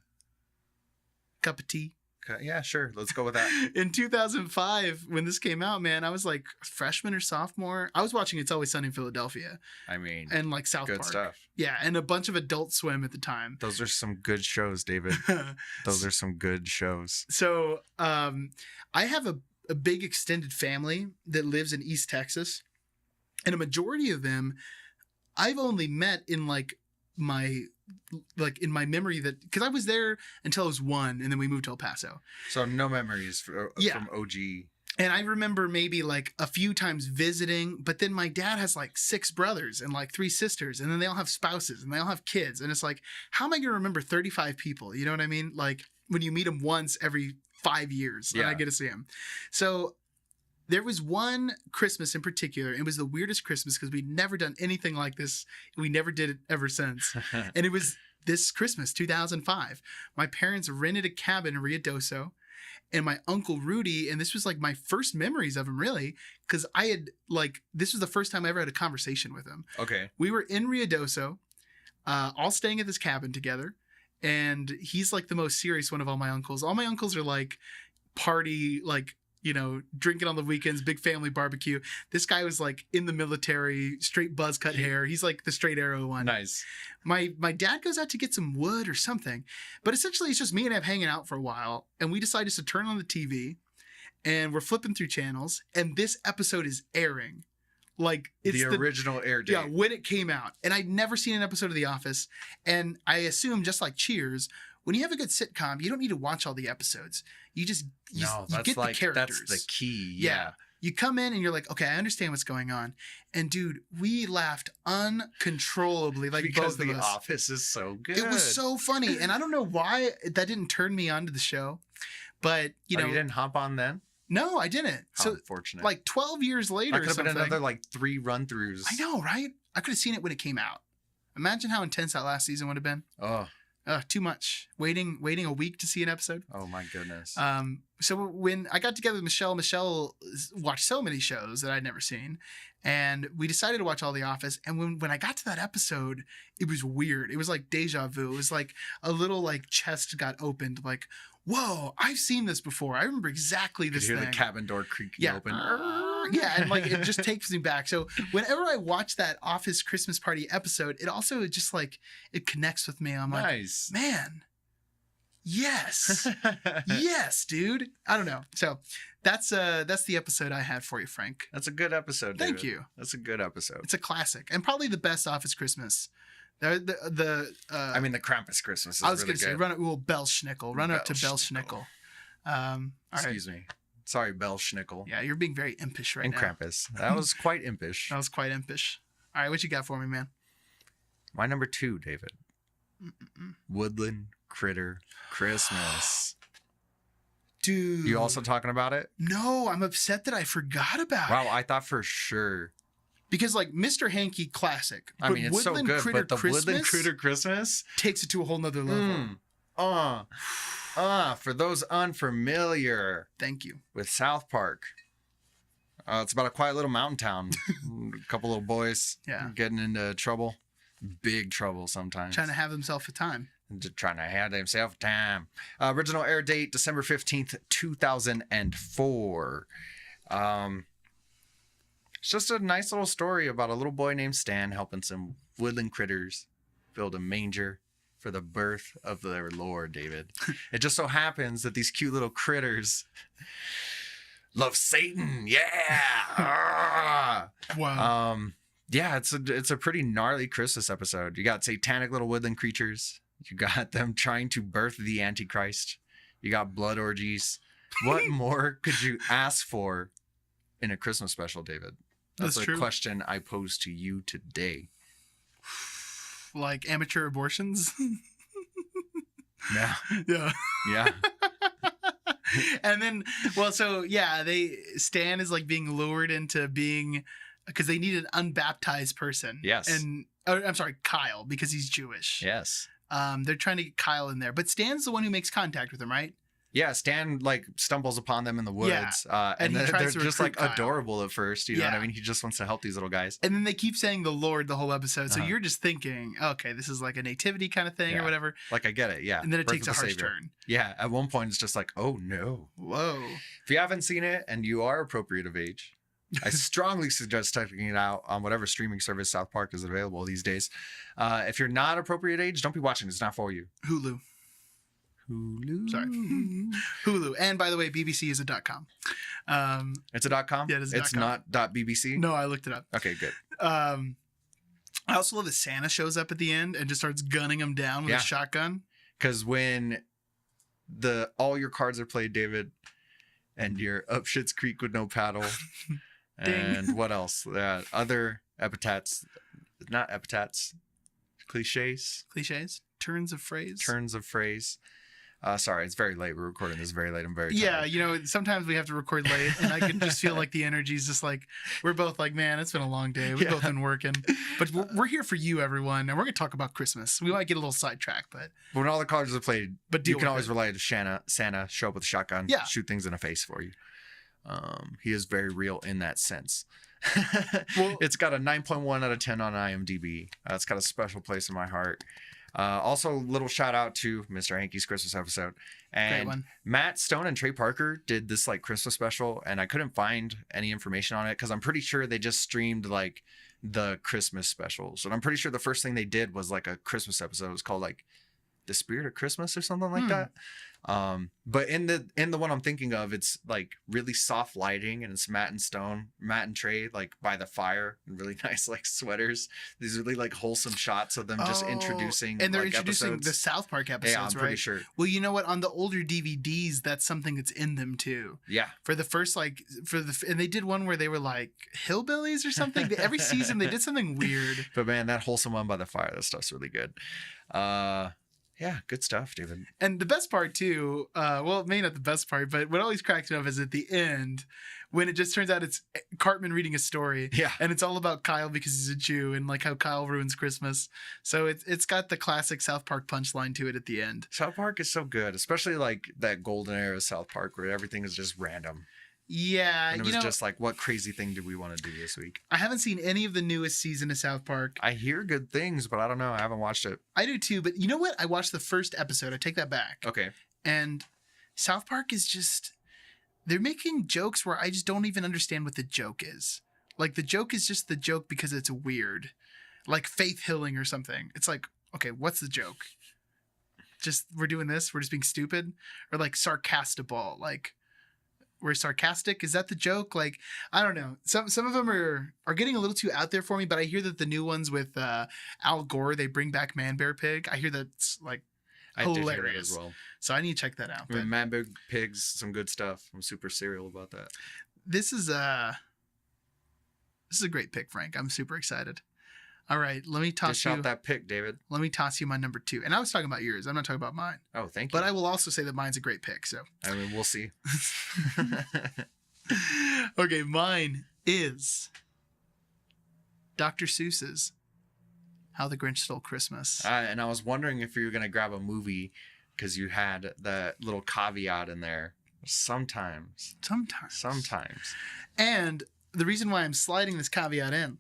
cup of tea. Yeah, sure. Let's go with that. In 2005, when this came out, man, I was like freshman or sophomore. I was watching It's Always Sunny in Philadelphia. And like South Park. Good stuff. Yeah, and a bunch of Adult Swim at the time. Those are some good shows, David. Those are some good shows. So, I have a big extended family that lives in East Texas, and a majority of them I've only met in in my memory, that because I was there until I was 1, and then we moved to El Paso. So no memories from OG. And I remember maybe like a few times visiting, but then my dad has like 6 brothers and like 3 sisters, and then they all have spouses and they all have kids. And it's like, how am I going to remember 35 people? You know what I mean? Like when you meet them once every 5 years, and I get to see them. So there was one Christmas in particular. It was the weirdest Christmas because we'd never done anything like this. We never did it ever since. And it was this Christmas, 2005. My parents rented a cabin in Ruidoso, and my uncle Rudy, and this was like my first memories of him, really, because I had this was the first time I ever had a conversation with him. Okay. We were in Ruidoso, all staying at this cabin together, and he's like the most serious one of all my uncles. All my uncles are like party, drinking on the weekends, big family barbecue. This guy was like in the military, straight buzz cut hair. He's like the straight arrow one. Nice. My dad goes out to get some wood or something, but essentially it's just me and him hanging out for a while, and we decide just to turn on the TV, and we're flipping through channels, and this episode is airing. Like it's the original air date. Yeah, when it came out. And I'd never seen an episode of The Office, and I assume just like Cheers, when you have a good sitcom, you don't need to watch all the episodes. You get the characters. That's the key. Yeah. You come in and you're like, okay, I understand what's going on. And dude, we laughed uncontrollably. Like because both of The us. Office is so good. It was so funny. And I don't know why that didn't turn me on to the show. But, you didn't hop on then? No, I didn't. How unfortunate. Like 12 years later I could have been another 3 run-throughs. I know, right? I could have seen it when it came out. Imagine how intense that last season would have been. Oh. Too much. Waiting a week to see an episode. Oh my goodness. So when I got together with Michelle watched so many shows that I'd never seen, and we decided to watch all The Office. And when I got to that episode, it was weird. It was like deja vu. It was like a little like chest got opened. Like, whoa, I've seen this before. I remember exactly this thing. You hear the cabin door creaking open. Yeah, and like it just takes me back. So whenever I watch that Office Christmas Party episode, it also just like it connects with me. I'm nice. Like, man, yes, yes, dude. I don't know. So that's the episode I had for you, Frank. That's a good episode. David. Thank you. That's a good episode. It's a classic and probably the best Office Christmas. I mean, the Krampus Christmas is I was really going to say, Belschnickel. Run up to Belschnickel. Belschnickel. Excuse me. Sorry, Belschnickel. Yeah, you're being very impish right and now. And Krampus. That was quite impish. That was quite impish. All right, what you got for me, man? My number 2, David. Woodland Critter Christmas. Dude. You also talking about it? No, I'm upset that I forgot about it. Wow, I thought for sure. Because like Mr. Hanky classic. I mean, it's Woodland so good, Critter but the Christmas Woodland Critter Christmas takes it to a whole nother level. For those unfamiliar. Thank you. With South Park. It's about a quiet little mountain town. A couple little boys getting into trouble. Big trouble sometimes. Trying to have himself a time. Just trying to have himself a time. Original air date, December 15th, 2004. It's just a nice little story about a little boy named Stan helping some woodland critters build a manger for the birth of their Lord, David. It just so happens that these cute little critters love Satan. Yeah. Wow. Yeah, it's a pretty gnarly Christmas episode. You got satanic little woodland creatures. You got them trying to birth the Antichrist. You got blood orgies. What more could you ask for in a Christmas special, David? That's a question I pose to you today. Like amateur abortions? Yeah. Yeah. Yeah. And then, Stan is like being lured into being, because they need an unbaptized person. Yes. And I'm sorry, Kyle, because he's Jewish. Yes. They're trying to get Kyle in there, but Stan's the one who makes contact with him, right? Yeah, Stan like stumbles upon them in the woods, and they're just like Kyle. Adorable at first. You know what I mean? He just wants to help these little guys. And then they keep saying the Lord the whole episode, so you're just thinking, okay, this is like a nativity kind of thing or whatever. Like I get it, yeah. And then it takes a harsh turn. Yeah, at one point it's just like, oh no, whoa. If you haven't seen it and you are appropriate of age, I strongly suggest checking it out on whatever streaming service South Park is available these days. If you're not appropriate age, don't be watching. It's not for you. Hulu. Sorry. Hulu. And by the way, BBC is a .com. It's a .com? Yeah, it's .com. Not .bbc? No, I looked it up. Okay, good. I also love that Santa shows up at the end and just starts gunning him down with a shotgun. Because when all your cards are played, David, and you're up Schitt's Creek with no paddle, and what else? Other epithets, not epithets, cliches? Turns of phrase. Sorry, it's very late. We're recording this very late. I'm very tired. Yeah, sometimes we have to record late, and I can just feel like the energy's just like, we're both like, man, it's been a long day. We've both been working. But we're here for you, everyone, and we're going to talk about Christmas. We might get a little sidetracked, but... When all the cards are played, you can always rely to Santa, show up with a shotgun, shoot things in the face for you. He is very real in that sense. It's got a 9.1 out of 10 on IMDb. It's got a special place in my heart. Also, little shout out to Mr. Hanky's Christmas episode. And great one. Matt Stone and Trey Parker did this like Christmas special, and I couldn't find any information on it because I'm pretty sure they just streamed like the Christmas specials. And I'm pretty sure the first thing they did was like a Christmas episode. It was called like The Spirit of Christmas or something like that. But in the one I'm thinking of, it's like really soft lighting, and it's Matt and Trey like by the fire in really nice like sweaters. These really like wholesome shots of them just introducing, and they're like, introducing episodes. The South Park episodes. Yeah, I'm pretty sure. Well, you know what? On the older DVDs, that's something that's in them too. Yeah. For the first and they did one where they were like hillbillies or something. Every season they did something weird. But man, that wholesome one by the fire, that stuff's really good. Yeah, good stuff, David. And the best part too, well, maybe not the best part, but what always cracks me up is at the end when it just turns out it's Cartman reading a story. Yeah. And it's all about Kyle because he's a Jew and like how Kyle ruins Christmas. So it's got the classic South Park punchline to it at the end. South Park is so good, especially like that golden era of South Park where everything is just random. Yeah. And it was just like, what crazy thing do we want to do this week? I haven't seen any of the newest season of South Park. I hear good things, but I don't know. I haven't watched it. I do too, but you know what? I watched the first episode. I take that back. Okay. And South Park is just, they're making jokes where I just don't even understand what the joke is. Like the joke is just the joke because it's weird. Like faith healing or something. It's like, okay, what's the joke? Just, we're doing this? We're just being stupid? Or like sarcastable, like, we're sarcastic. Is that the joke? Like, I don't know. Some of them are getting a little too out there for me, but I hear that the new ones with Al Gore, they bring back Man Bear Pig. I hear that's like hilarious. I did hear that as well. So I need to check that out. But Man Bear Pig's some good stuff. I'm super serial about that. This is a great pick, Frank. I'm super excited. All right, let me toss you. Dish out that pick, David. Let me toss you my number 2. And I was talking about yours. I'm not talking about mine. Oh, thank you. But I will also say that mine's a great pick. So I mean, we'll see. Okay, mine is Dr. Seuss's How the Grinch Stole Christmas. And I was wondering if you were going to grab a movie because you had that little caveat in there. Sometimes. And the reason why I'm sliding this caveat in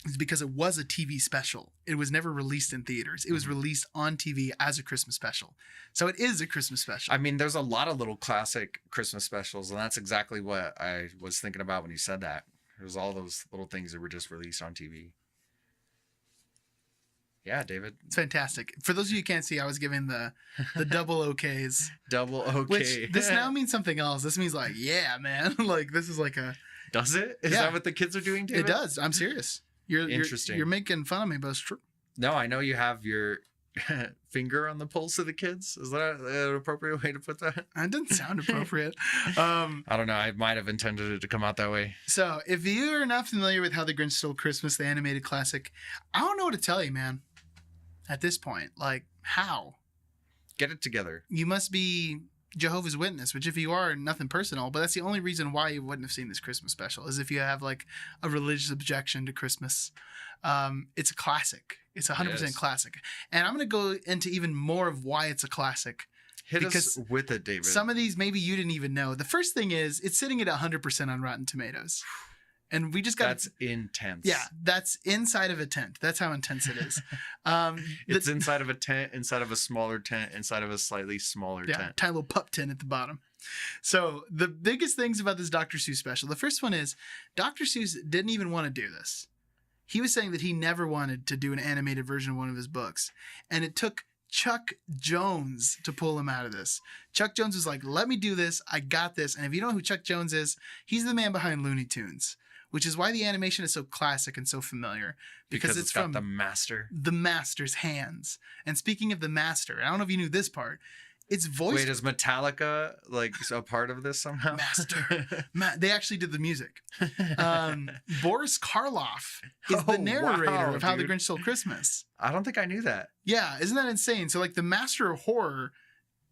is because it was a TV special. It was never released in theaters. It was released on TV as a Christmas special. So it is a Christmas special. I mean, there's a lot of little classic Christmas specials, and that's exactly what I was thinking about when you said that. It was all those little things that were just released on TV. Yeah, David. It's fantastic. For those of you who can't see, I was giving the double OKs. Double OK. Which this now means something else. This means like, yeah, man. Like this is like a... Does it? Is that what the kids are doing, David? It does. I'm serious. Interesting. You're making fun of me, but it's true. No, I know you have your finger on the pulse of the kids. Is that an appropriate way to put that? That doesn't sound appropriate. I don't know. I might have intended it to come out that way. So if you're not familiar with How the Grinch Stole Christmas, the animated classic, I don't know what to tell you, man. At this point, like, how? Get it together. You must be Jehovah's Witness, which if you are, nothing personal, but that's the only reason why you wouldn't have seen this Christmas special, is if you have like a religious objection to Christmas. It's a classic. It's 100% classic. And I'm going to go into even more of why it's a classic. Hit us with it, David. Some of these maybe you didn't even know. The first thing is it's sitting at 100% on Rotten Tomatoes. And we just got... That's intense. Yeah, that's inside of a tent. That's how intense it is. It's inside of a tent, inside of a smaller tent, inside of a slightly smaller tent. Tiny little pup tent at the bottom. So the biggest things about this Dr. Seuss special, the first one is Dr. Seuss didn't even want to do this. He was saying that he never wanted to do an animated version of one of his books. And it took Chuck Jones to pull him out of this. Chuck Jones was like, let me do this. I got this. And if you don't know who Chuck Jones is, he's the man behind Looney Tunes. Which is why the animation is so classic and so familiar. Because it's got from the master. The master's hands. And speaking of the master, I don't know if you knew this part. It's voiced... Wait, is Metallica like a part of this somehow? Master. They actually did the music. Boris Karloff is the narrator of How the Grinch Stole Christmas. I don't think I knew that. Yeah, isn't that insane? So like the master of horror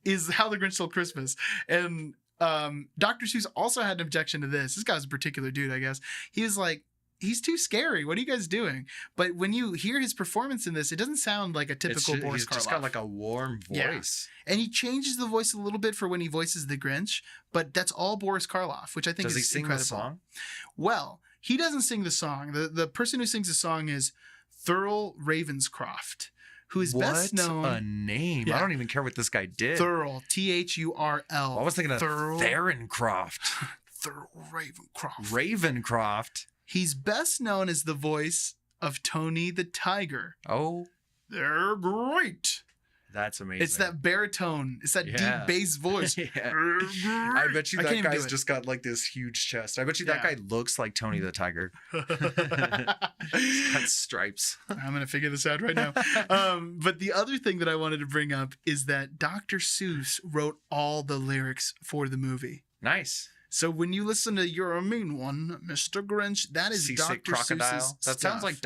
is How the Grinch Stole Christmas. And... Dr. Seuss also had an objection to this. This guy's a particular dude, I guess. He was like, he's too scary. What are you guys doing? But when you hear his performance in this, it doesn't sound like a typical Boris Karloff. He's just got like a warm voice. Yeah. And he changes the voice a little bit for when he voices the Grinch, but that's all Boris Karloff, which I think is incredible. Does he sing the song? Well, he doesn't sing the song. The person who sings the song is Thurl Ravenscroft, who is best known... What a name. Yeah. I don't even care what this guy did. Thurl, Thurl. I was thinking of Theroncroft. Thurl Ravencroft. Ravencroft. He's best known as the voice of Tony the Tiger. Oh. They're great. That's amazing. It's that baritone. It's that deep bass voice. I bet you that guy's just got like this huge chest. I bet you that guy looks like Tony the Tiger. He's got stripes. I'm going to figure this out right now. But the other thing that I wanted to bring up is that Dr. Seuss wrote all the lyrics for the movie. Nice. So when you listen to "You're a Mean One, Mr. Grinch," that is Dr. Crocodile. Seuss's That sounds like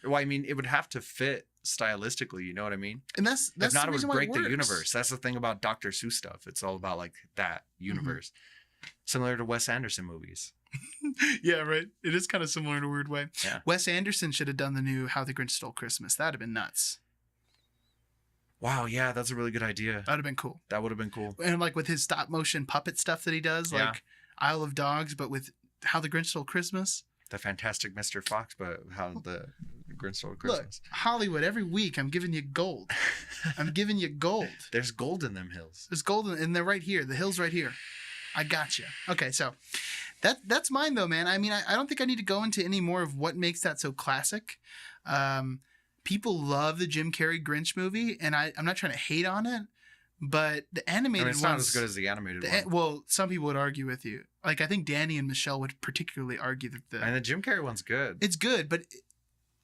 Well, I mean, it would have to fit stylistically. You know what I mean? And that's if not, the it would reason why break it the works. universe. That's the thing about Dr. Seuss stuff. It's all about like that universe, similar to Wes Anderson movies. Yeah, right. It is kind of similar in a weird way. Yeah. Wes Anderson should have done the new How the Grinch Stole Christmas. That'd have been nuts. Wow, yeah, that's a really good idea. That'd have been cool. That would have been cool. And like with his stop motion puppet stuff that he does, like Isle of Dogs, but with How the Grinch Stole Christmas. The Fantastic Mr. Fox, but How the Grinch Stole Christmas. Look, Hollywood, every week I'm giving you gold. I'm giving you gold. There's gold in them hills. There's gold and they're right here. The hill's right here. I got you. Okay, so that's mine though, man. I mean, I don't think I need to go into any more of what makes that so classic. People love the Jim Carrey Grinch movie, and I'm not trying to hate on it, but the animated it's not as good as the animated one. Well, some people would argue with you. Like, I think Danny and Michelle would particularly argue that and the Jim Carrey one's good. It's good, but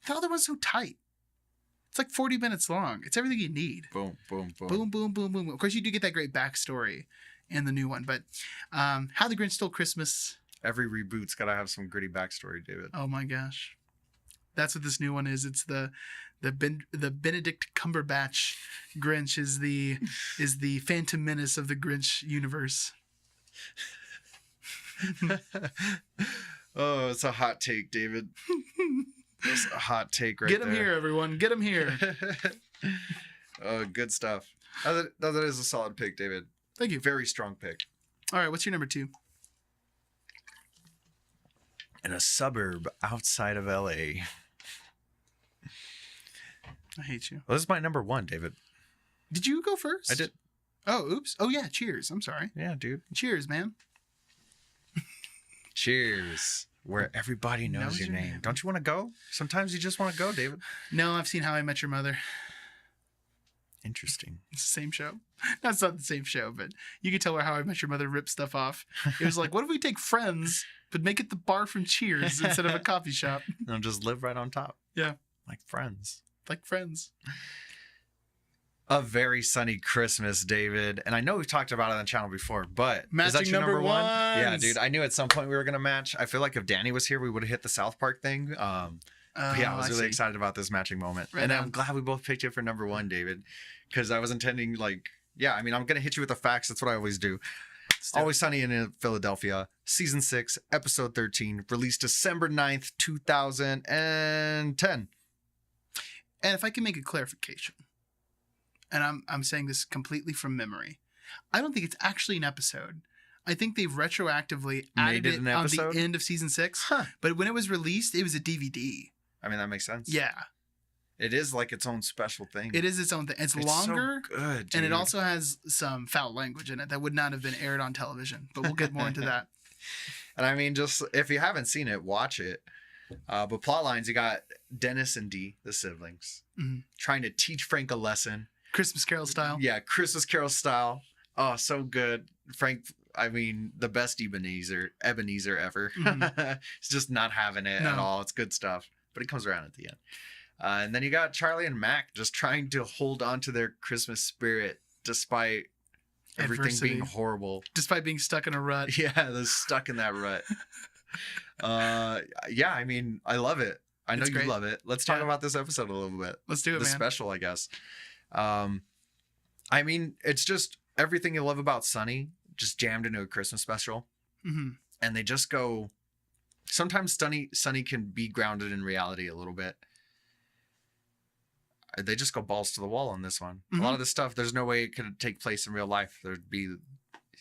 the other one's so tight. It's like 40 minutes long. It's everything you need. Boom, boom, boom. Boom, boom, boom, boom. Of course, you do get that great backstory in the new one, but How the Grinch Stole Christmas. Every reboot's got to have some gritty backstory, David. Oh my gosh. That's what this new one is. It's the Benedict Cumberbatch Grinch is the Phantom Menace of the Grinch universe. Oh, it's a hot take, David. It's a hot take right there. Get him here, everyone. Get him here. Oh, good stuff. That is a solid pick, David. Thank you. Very strong pick. All right, what's your number 2? In a suburb outside of LA. I hate you. Well, this is my number 1, David. Did you go first? I did. Oh, oops. Oh, yeah. Cheers. I'm sorry. Yeah, dude. Cheers, man. Cheers. Where everybody knows your name. Don't you want to go? Sometimes you just want to go, David. No, I've seen How I Met Your Mother. Interesting. It's the same show. That's not the same show, but you can tell where How I Met Your Mother ripped stuff off. It was like, what if we take Friends, but make it the bar from Cheers instead of a coffee shop? And just live right on top. Yeah. Like Friends. Like Friends. A Very Sunny Christmas, David. And I know we've talked about it on the channel before, but matching is that your number 1? ones. Yeah, dude. I knew at some point we were going to match. I feel like if Danny was here, we would have hit the South Park thing. But yeah, I was really excited about this matching moment. Right, and I'm glad we both picked it for number 1, David. Because I was intending I'm going to hit you with the facts. That's what I always do. Always Sunny in Philadelphia, Season 6, Episode 13, released December 9th, 2010. And if I can make a clarification, and I'm saying this completely from memory, I don't think it's actually an episode. I think they've retroactively added it on the end of Season 6. Huh. But when it was released, it was a DVD. I mean, that makes sense. Yeah. It is like its own special thing. It is its own thing. It's longer. So good, dude. And it also has some foul language in it that would not have been aired on television. But we'll get more into that. And I mean, just if you haven't seen it, watch it. But plot lines, you got Dennis and Dee, the siblings, trying to teach Frank a lesson. Christmas Carol style. Yeah, Christmas Carol style. Oh, so good. Frank, I mean, the best Ebenezer ever. He's just not having it at all. It's good stuff. But he comes around at the end. And then you got Charlie and Mac just trying to hold on to their Christmas spirit despite everything being horrible. Despite being stuck in a rut. Yeah, they're stuck in that rut. Yeah, I mean, I love it. I know you love it. Let's talk about this episode a little bit. Let's do it, man. The special, I guess. I mean, it's just everything you love about Sunny just jammed into a Christmas special. Mm-hmm. And they just go... Sometimes Sunny can be grounded in reality a little bit. They just go balls to the wall on this one. A lot of this stuff, there's no way it could take place in real life. There'd be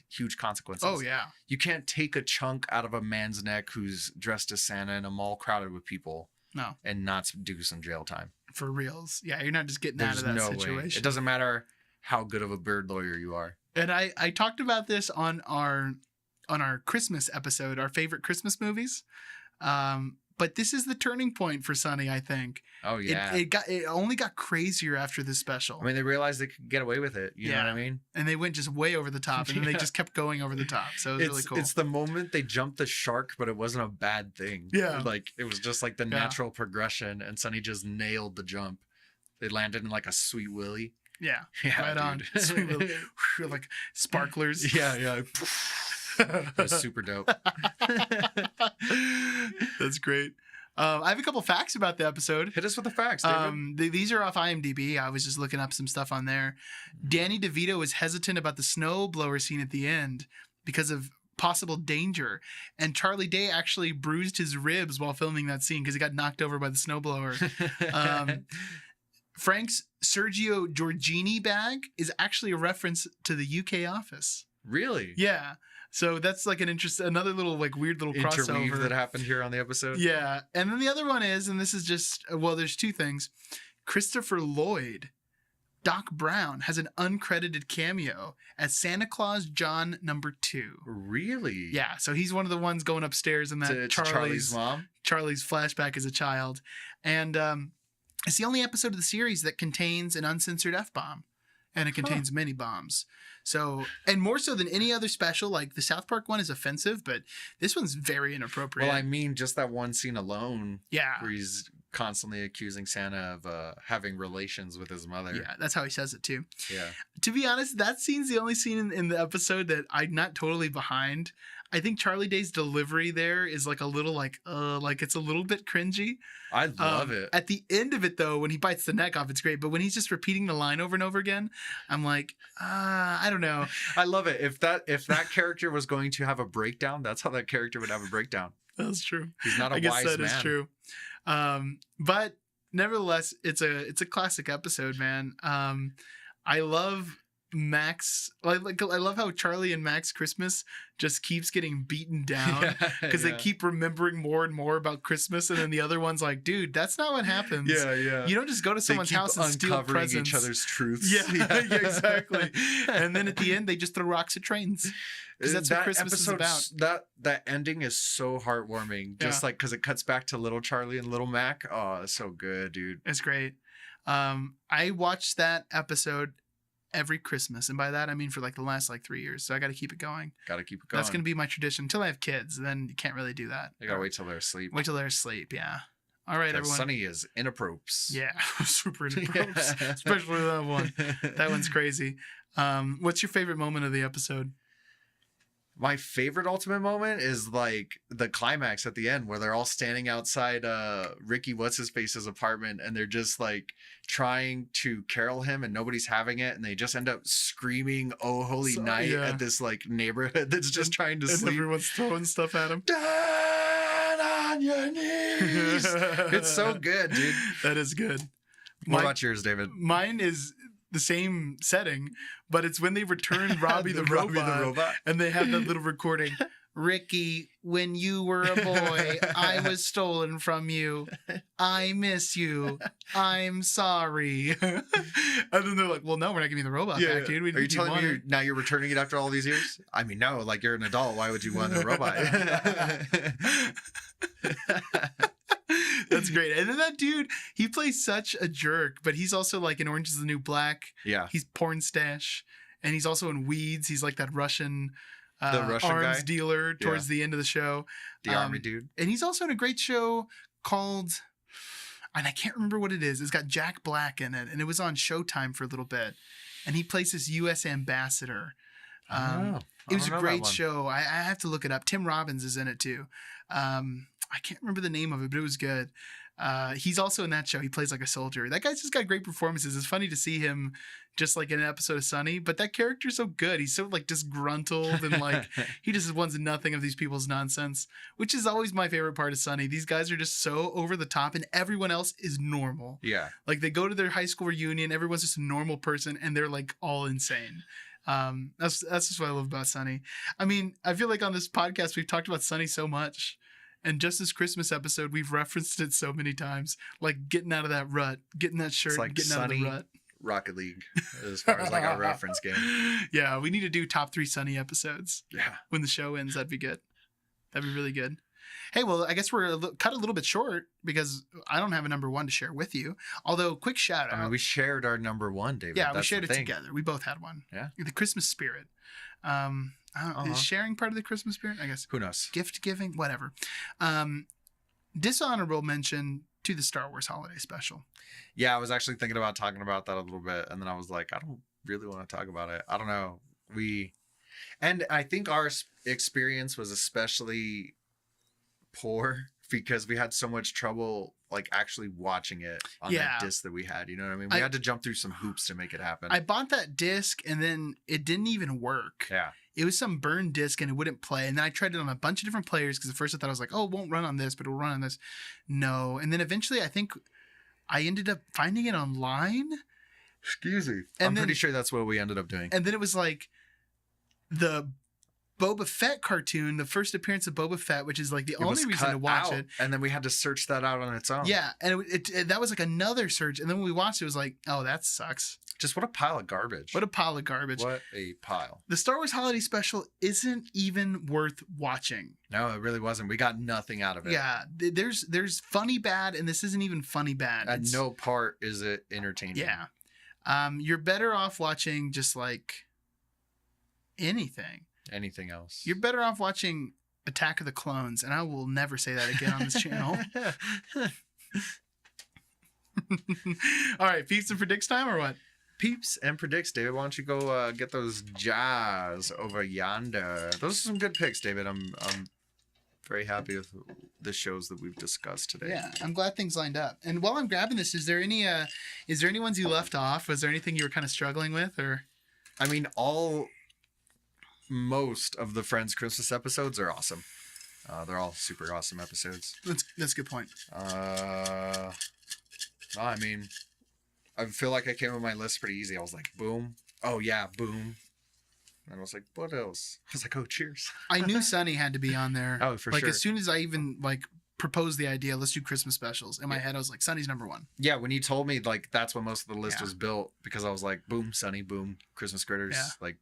huge consequences. Oh, yeah. You can't take a chunk out of a man's neck who's dressed as Santa in a mall crowded with people. No. And not do some jail time. For reals. Yeah, you're not just getting out of that situation. Way. It doesn't matter how good of a bird lawyer you are. And I talked about this on our Christmas episode, our favorite Christmas movies. But this is the turning point for Sunny, I think. Oh yeah. It only got crazier after this special. I mean, they realized they could get away with it. You know what I mean? And they went just way over the top, and then they just kept going over the top. So it was really cool. It's the moment they jumped the shark, but it wasn't a bad thing. Yeah. Like it was just like the natural progression, and Sunny just nailed the jump. They landed in like a Sweet Willy. Yeah. Yeah. Right on. Sweet Willy. Like sparklers. Yeah. That was super dope. That's great. I have a couple facts about the episode. Hit us with the facts, David. These are off IMDb. I was just looking up some stuff on there. Danny DeVito was hesitant about the snowblower scene at the end because of possible danger, and Charlie Day actually bruised his ribs while filming that scene because he got knocked over by the snowblower. Frank's Sergio Giorgini bag is actually a reference to the UK Office. Really? Yeah. So that's like another little like weird little interweave crossover that happened here on the episode. Yeah. And then the other one is, and this is just, well, there's two things. Christopher Lloyd, Doc Brown, has an uncredited cameo as Santa Claus John number 2. Really? Yeah. So he's one of the ones going upstairs in that to Charlie's mom. Charlie's flashback as a child. And it's the only episode of the series that contains an uncensored F-bomb. And it contains many bombs. So, and more so than any other special, like the South Park one is offensive, but this one's very inappropriate. Well, I mean, just that one scene alone. Yeah. Where he's constantly accusing Santa of having relations with his mother. Yeah, that's how he says it too. Yeah. To be honest, that scene's the only scene in the episode that I'm not totally behind. I think Charlie Day's delivery there is like a little like it's a little bit cringy. I love it. At the end of it though, when he bites the neck off, it's great. But when he's just repeating the line over and over again, I'm like, I don't know. I love it. If that character was going to have a breakdown, that's how that character would have a breakdown. That's true. He's not a wise man. I guess that is true. But nevertheless, it's a classic episode, man. I love Max. I love how Charlie and Max Christmas just keeps getting beaten down because they keep remembering more and more about Christmas, and then the other one's like, dude, that's not what happens. Yeah. You don't just go to someone's house and steal presents. Each other's truths. Yeah, exactly. And then at the end, they just throw rocks at trains. Because that's what Christmas is about. That ending is so heartwarming. Just like because it cuts back to little Charlie and little Mac. Oh, it's so good, dude. It's great. I watched that episode every Christmas, and by that I mean for like the last 3 years. So I got to keep it going. That's gonna be my tradition until I have kids. Then you can't really do that. You gotta wait till they're asleep. Yeah. All right, everyone. Sonny is inappropriate. Yeah, super inappropriate, especially that one. That one's crazy. What's your favorite moment of the episode? My favorite ultimate moment is like the climax at the end where they're all standing outside Ricky What's-His-Face's apartment, and they're just like trying to carol him and nobody's having it, and they just end up screaming "Oh Holy Night" at this like neighborhood that's just trying to sleep. Everyone's throwing stuff at him. Down on your knees. It's so good, dude. That is good. What about yours, David? Mine is the same setting, but it's when they return Robbie the robot, and they have that little recording. Ricky, when you were a boy, I was stolen from you. I miss you. I'm sorry. And then they're like, well, no, we're not giving you the robot back, dude. Are you telling me now you're returning it after all these years? I mean, no, like you're an adult. Why would you want a robot? That's great. And then that dude, he plays such a jerk, but he's also like in Orange is the New Black. Yeah. He's Porn Stash. And he's also in Weeds. He's like that Russian, arms guy? Dealer towards the end of the show. The army dude. And he's also in a great show called, and I can't remember what it is. It's got Jack Black in it. And it was on Showtime for a little bit. And he plays this U.S. ambassador. It was a great show. I have to look it up. Tim Robbins is in it too. I can't remember the name of it, but it was good. He's also in that show. He plays like a soldier. That guy's just got great performances. It's funny to see him just like in an episode of Sunny, but that character's so good. He's so like disgruntled and like he just wants nothing of these people's nonsense, which is always my favorite part of Sunny. These guys are just so over the top and everyone else is normal. Yeah. Like they go to their high school reunion, everyone's just a normal person and they're like all insane. That's just what I love about Sunny. I mean, I feel like on this podcast, we've talked about Sunny so much. And just this Christmas episode, we've referenced it so many times, like getting out of that rut, getting that shirt, like getting out of the rut. Rocket League, as far as like our reference game. Yeah, we need to do top 3 Sunny episodes. Yeah. When the show ends, that'd be good. That'd be really good. Hey, well, I guess we're cut a little bit short because I don't have a number 1 to share with you. Although, quick shout out. I mean, we shared our number 1, David. Yeah, we shared it together. We both had one. Yeah. The Christmas spirit. Is sharing part of the Christmas spirit? I guess. Who knows? Gift giving? Whatever. Dishonorable mention to the Star Wars Holiday Special. Yeah, I was actually thinking about talking about that a little bit. And then I was like, I don't really want to talk about it. I don't know. And I think our experience was especially poor because we had so much trouble like actually watching it on that disc that we had. You know what I mean? We had to jump through some hoops to make it happen. I bought that disc and then it didn't even work. Yeah. It was some burned disc and it wouldn't play. And then I tried it on a bunch of different players because at first I thought I was like, oh, it won't run on this, but it'll run on this. No. And then eventually I think I ended up finding it online. Excuse me. I'm pretty sure that's what we ended up doing. And then it was like the Boba Fett cartoon, the first appearance of Boba Fett, which is like the only reason to watch it. And then we had to search that out on its own. Yeah. And that was like another search. And then when we watched it, it was like, oh, that sucks. Just what a pile of garbage. What a pile of garbage. What a pile. The Star Wars Holiday Special isn't even worth watching. No, it really wasn't. We got nothing out of it. Yeah. There's funny bad, and this isn't even funny bad. At no part is it entertaining. Yeah. You're better off watching just like anything else. You're better off watching Attack of the Clones, and I will never say that again on this channel. All right, peeps and predicts time or what? Peeps and predicts, David. Why don't you go get those jars over yonder? Those are some good picks, David. I'm very happy with the shows that we've discussed today. Yeah, I'm glad things lined up. And while I'm grabbing this, is there any ones you left off? Was there anything you were kind of struggling with, or? I mean, most of the Friends Christmas episodes are awesome. They're all super awesome episodes. That's a good point. I mean, I feel like I came with my list pretty easy. I was like, boom. Oh yeah, boom. And I was like, what else? I was like, oh, cheers. I knew Sunny had to be on there. Oh, for sure. Like as soon as I even proposed the idea, let's do Christmas specials. In my head, I was like, Sunny's number one. Yeah, when you told me that's when most of the list was built, because I was like, boom, Sunny, boom, Christmas critters. Yeah.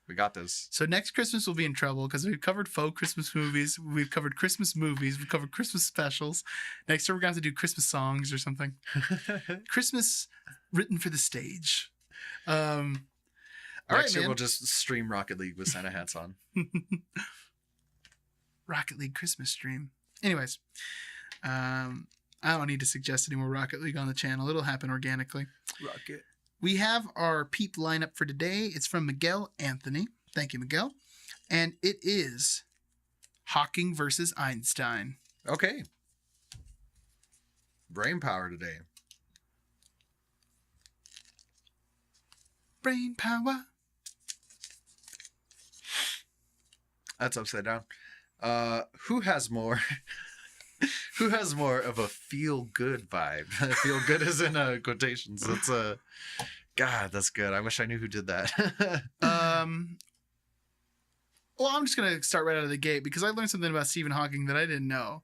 We got this. So next Christmas we'll be in trouble because we've covered faux Christmas movies. We've covered Christmas movies. We've covered Christmas specials. Next year we're going to have to do Christmas songs or something. Christmas written for the stage. Next year we'll just stream Rocket League with Santa hats on. Rocket League Christmas stream. Anyways, I don't need to suggest any more Rocket League on the channel. It'll happen organically. Rocket. We have our peep lineup for today. It's from Miguel Anthony. Thank you, Miguel. And it is Hawking versus Einstein. Okay. Brain power today. Brain power. That's upside down. Who has more? Who has more of a feel-good vibe? Feel good is in quotations. That's God, that's good. I wish I knew who did that. Well, I'm just going to start right out of the gate because I learned something about Stephen Hawking that I didn't know.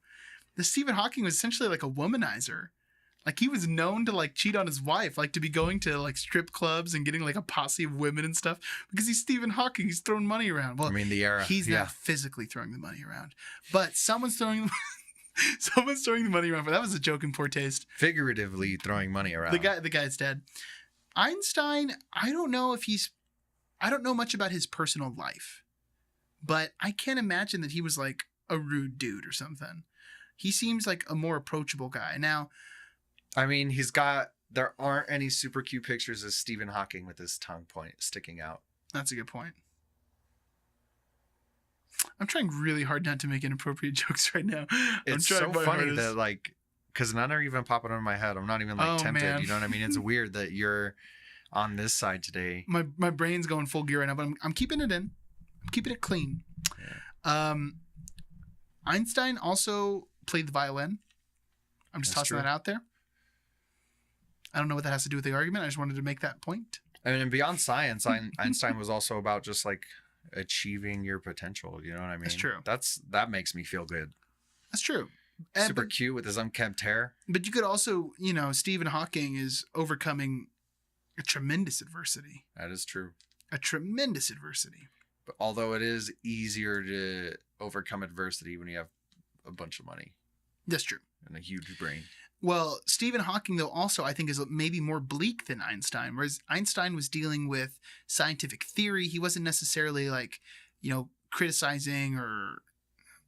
The Stephen Hawking was essentially like a womanizer. Like he was known to cheat on his wife, to be going to strip clubs and getting a posse of women and stuff because he's Stephen Hawking. He's throwing money around. Well, I mean, the era. He's not physically throwing the money around, but someone's throwing the money around. But that was a joke in poor taste. Figuratively throwing money around. The guy's dead. Einstein, I don't know much about his personal life, but I can't imagine that he was a rude dude or something. He seems like a more approachable guy. Now, I mean, there aren't any super cute pictures of Stephen Hawking with his tongue sticking out. That's a good point. I'm trying really hard not to make inappropriate jokes right now. It's so funny that because none are even popping in my head. I'm not even tempted. Man. You know what I mean? It's weird that you're on this side today. My brain's going full gear right now, but I'm keeping it in. I'm keeping it clean. Yeah. Einstein also played the violin. I'm just tossing that out there. I don't know what that has to do with the argument. I just wanted to make that point. I mean, and beyond science, Einstein was also about just achieving your potential. You know what I mean? That's true. That makes me feel good. That's true. Super cute with his unkempt hair. But you could also, Stephen Hawking is overcoming a tremendous adversity. That is true. A tremendous adversity. But although it is easier to overcome adversity when you have a bunch of money. That's true. And a huge brain. Well, Stephen Hawking, though, also I think is maybe more bleak than Einstein, whereas Einstein was dealing with scientific theory. He wasn't necessarily criticizing or,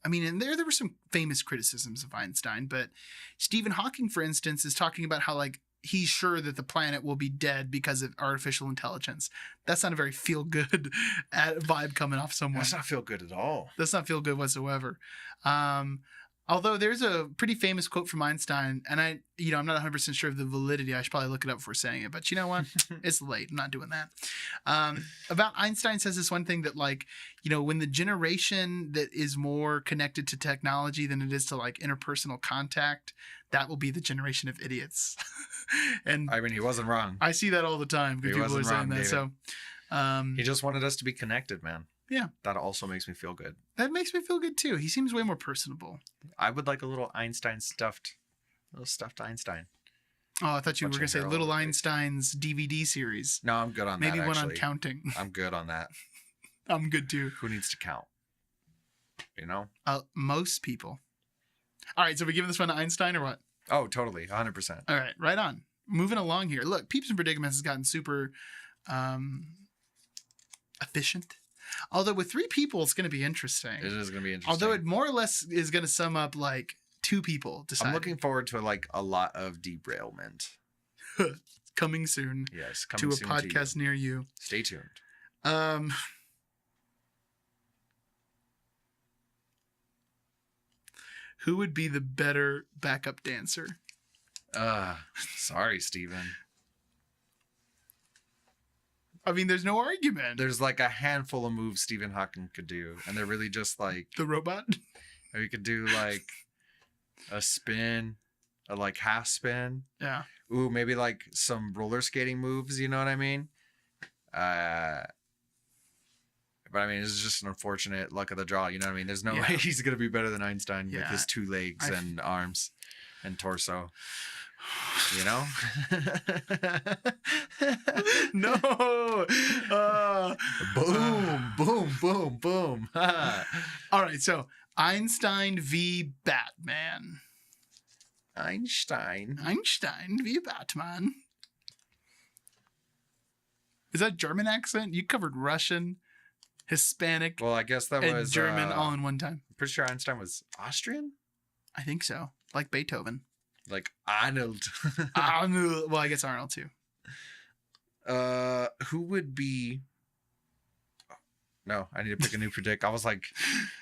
and there were some famous criticisms of Einstein, but Stephen Hawking, for instance, is talking about how he's sure that the planet will be dead because of artificial intelligence. That's not a very feel-good vibe coming off someone. That's not feel good at all. That's not feel good whatsoever. Although there's a pretty famous quote from Einstein, and I'm not 100% sure of the validity. I should probably look it up before saying it, but you know what? It's late. I'm not doing that. About Einstein says this one thing that, like, when the generation that is more connected to technology than it is to like interpersonal contact, that will be the generation of idiots. And I mean, he wasn't wrong. I see that all the time because people are saying that. David. So he just wanted us to be connected, man. Yeah. That also makes me feel good. That makes me feel good too. He seems way more personable. I would like a little stuffed Einstein. Oh, I thought you were going to say Little Einstein's DVD series. No, I'm good on that. Maybe one on counting. I'm good on that. I'm good too. Who needs to count? Most people. All right, so we giving this one to Einstein or what? Oh, totally. 100%. All right, right on. Moving along here. Look, Peeps and Predicaments has gotten super efficient. Although with 3 people, it's going to be interesting. It is going to be interesting. Although it more or less is going to sum up like 2 people deciding. I'm looking forward to like a lot of derailment. Coming soon. Yes, coming soon to a podcast near you. Stay tuned. Who would be the better backup dancer? Sorry, Steven. I mean, there's no argument. There's like a handful of moves Stephen Hawking could do, and they're really just like the robot. Or you could do like a spin, a like half spin. Yeah. Ooh, maybe like some roller skating moves. You know what I mean? But I mean, it's just an unfortunate luck of the draw. You know what I mean? There's no way he's gonna be better than Einstein with his 2 legs and arms and torso. You know? No. Boom, boom, boom, boom. All right, so Einstein v. Batman. Einstein v. Batman. Is that German accent? You covered Russian, Hispanic, well, I guess that was German all in one time. I'm pretty sure Einstein was Austrian. I think so. Like Beethoven. Like Arnold. Well, I guess Arnold too. Who would be? No, I need to pick a new predict. I was like,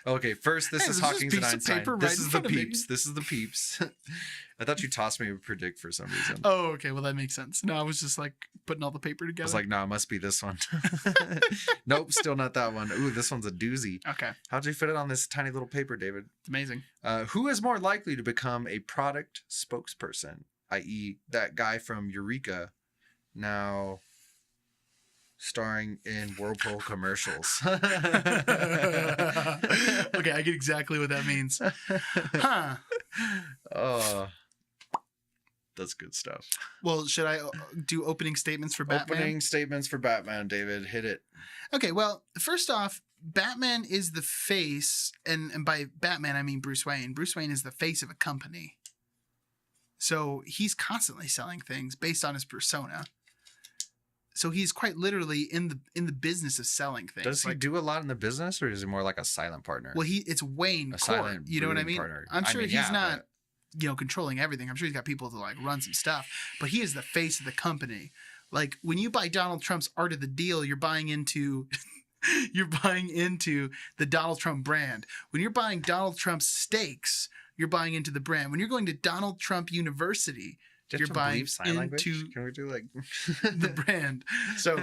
okay, first this is Hawking's and Einstein. This is the Peeps. This is the Peeps. I thought you tossed me a predict for some reason. Oh, okay. Well, that makes sense. No, I was just like putting all the paper together. I was like, no, it must be this one. Nope, still not that one. Ooh, this one's a doozy. Okay. How'd you fit it on this tiny little paper, David? It's amazing. Who is more likely to become a product spokesperson, i.e., that guy from Eureka, now starring in Whirlpool commercials? Okay, I get exactly what that means. Huh. Oh, that's good stuff. Well, should I do opening statements for Batman? Opening statements for Batman, David. Hit it. Okay, well, first off, Batman is the face, and by Batman, I mean Bruce Wayne. Bruce Wayne is the face of a company. So he's constantly selling things based on his persona. So he's quite literally in the business of selling things. Does he do a lot in the business, or is he more like a silent partner? Well, it's Wayne Court. You know what I mean? Partner. I'm sure he's not, controlling everything. I'm sure he's got people to like run some stuff, but he is the face of the company. Like when you buy Donald Trump's Art of the Deal, you're buying into the Donald Trump brand. When you're buying Donald Trump's steaks, you're buying into the brand. When you're going to Donald Trump University, you're buying into Can we do like the brand. So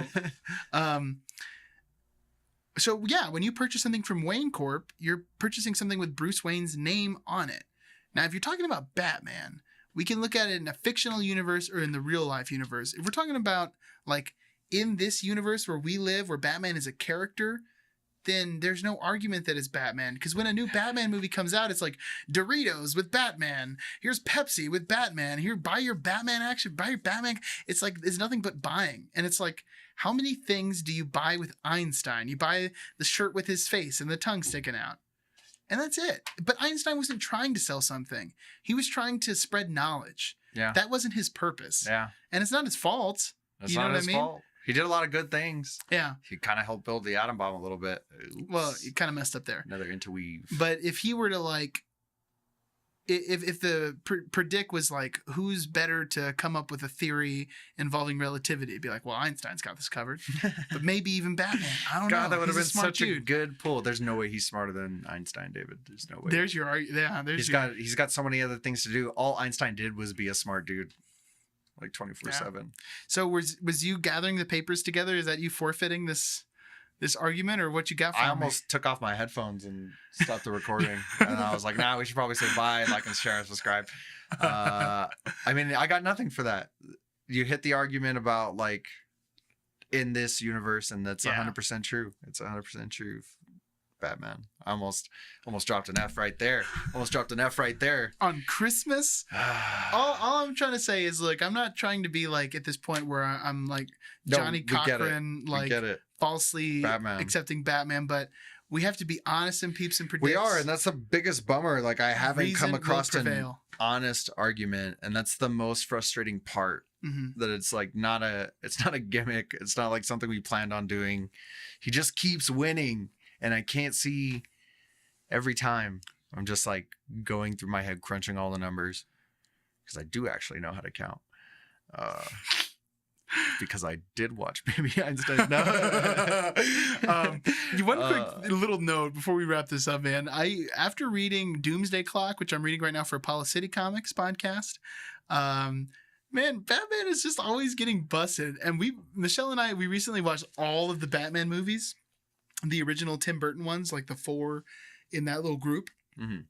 yeah, when you purchase something from Wayne Corp, you're purchasing something with Bruce Wayne's name on it. Now, if you're talking about Batman, we can look at it in a fictional universe or in the real life universe. If we're talking about like in this universe where we live, where Batman is a character, then there's no argument that it's Batman. Because when a new Batman movie comes out, it's like Doritos with Batman. Here's Pepsi with Batman. Here, buy your Batman action. Buy your Batman. It's like, it's nothing but buying. And it's like, how many things do you buy with Einstein? You buy the shirt with his face and the tongue sticking out. And that's it. But Einstein wasn't trying to sell something. He was trying to spread knowledge. Yeah. That wasn't his purpose. Yeah. And it's not his fault. That's not his fault. He did a lot of good things. Yeah. He kind of helped build the atom bomb a little bit. Oops. Well, he kind of messed up there. Another interweave. But if he were to like if the predict was like, who's better to come up with a theory involving relativity, it'd be like, well, Einstein's got this covered, but maybe even Batman. I don't know. God, that would have been such dude. a good pull. There's no way he's smarter than Einstein, David. There's no way. There's your he's got so many other things to do. All Einstein did was be a smart dude, like 24/7. So was you gathering the papers together? Is that you forfeiting this argument, or what you got from I almost took off my headphones and stopped the recording. And I was like, nah, we should probably say bye, like and share and subscribe. I mean, I got nothing for that. You hit the argument about like in this universe, and that's 100% true. It's 100% true. Batman. I almost dropped an F right there. On Christmas. all I'm trying to say is, look, I'm not trying to be like at this point where I'm like Johnny Cochran, like falsely Batman. accepting Batman, but we have to be honest in Peeps and Predicts. We are, and that's the biggest bummer. Like, I haven't come across an honest argument, and that's the most frustrating part. Mm-hmm. That it's like it's not a gimmick. It's not like something we planned on doing. He just keeps winning. And I can't see every time. I'm just like going through my head, crunching all the numbers, because I do actually know how to count. Because I did watch Baby Einstein. No. One quick little note before we wrap this up, man. After reading Doomsday Clock, which I'm reading right now for Apollo City Comics podcast, man, Batman is just always getting busted. And Michelle and I recently watched all of the Batman movies. The original Tim Burton ones, like the 4 in that little group. Mm-hmm.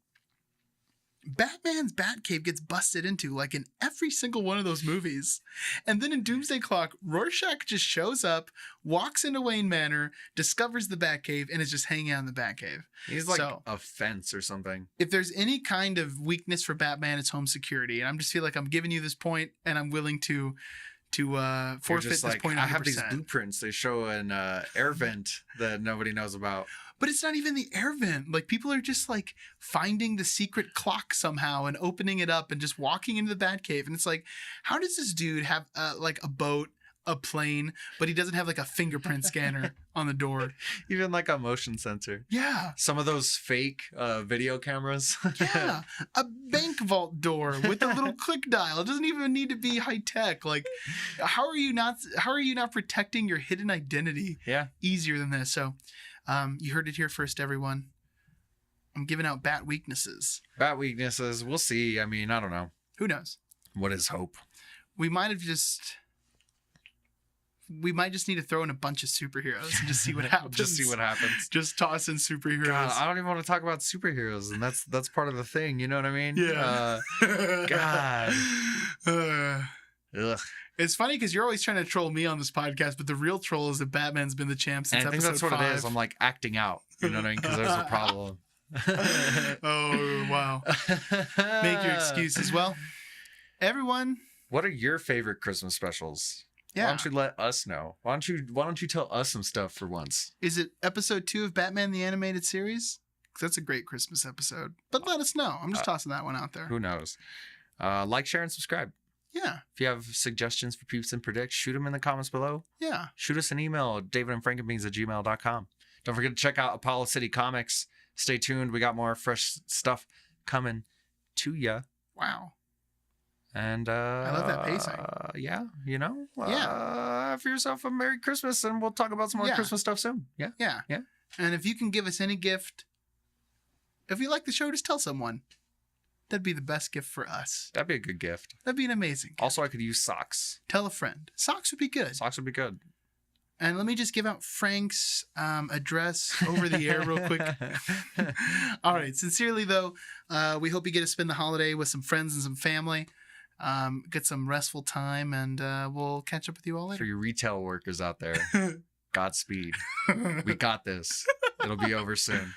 Batman's Batcave gets busted into like in every single one of those movies. And then in Doomsday Clock, Rorschach just shows up, walks into Wayne Manor, discovers the Batcave, and is just hanging out in the Batcave. He's like a fence or something. If there's any kind of weakness for Batman, it's home security. And I just feel like I'm giving you this point, and I'm willing to forfeit this point 100%. I have these blueprints. They show an air vent that nobody knows about. But it's not even the air vent. Like, people are just like finding the secret clock somehow and opening it up and just walking into the Batcave. And it's like, how does this dude have like a boat, a plane, but he doesn't have like a fingerprint scanner on the door? Even like a motion sensor. Yeah. Some of those fake video cameras. Yeah. A bank vault door with a little click dial. It doesn't even need to be high tech. Like, how are you not protecting your hidden identity easier than this? So you heard it here first, everyone. I'm giving out bat weaknesses. Bat weaknesses. We'll see. I mean, I don't know. Who knows? What is hope? We might just need to throw in a bunch of superheroes and just see what happens. Just toss in superheroes. God, I don't even want to talk about superheroes, and that's part of the thing. You know what I mean? Yeah. God. Ugh. It's funny because you're always trying to troll me on this podcast, but the real troll is that Batman's been the champ since episode 5. I think that's what it is. I'm like acting out. You know what I mean? Because there's a problem. Oh, wow. Make your excuses. Well, everyone. What are your favorite Christmas specials? Yeah. Why don't you let us know? Why don't you tell us some stuff for once? Is it episode 2 of Batman the Animated Series? Because that's a great Christmas episode. But let us know. I'm just tossing that one out there. Who knows? Like, share, and subscribe. Yeah. If you have suggestions for Peeps and Predict, shoot them in the comments below. Yeah. Shoot us an email at davidandfrankandbeans@gmail.com. Don't forget to check out Apollo City Comics. Stay tuned. We got more fresh stuff coming to ya. Wow. And I love that pacing. Yeah, you know. Have yourself a Merry Christmas, and we'll talk about some more Christmas stuff soon. Yeah. Yeah. Yeah. And if you can give us any gift, if you like the show, just tell someone. That'd be the best gift for us. That'd be a good gift. That'd be an amazing gift. Also, I could use socks. Tell a friend. Socks would be good. Socks would be good. And let me just give out Frank's address over the air real quick. All right. Sincerely, though, we hope you get to spend the holiday with some friends and some family. Get some restful time, and we'll catch up with you all later. For you retail workers out there, Godspeed. We got this. It'll be over soon.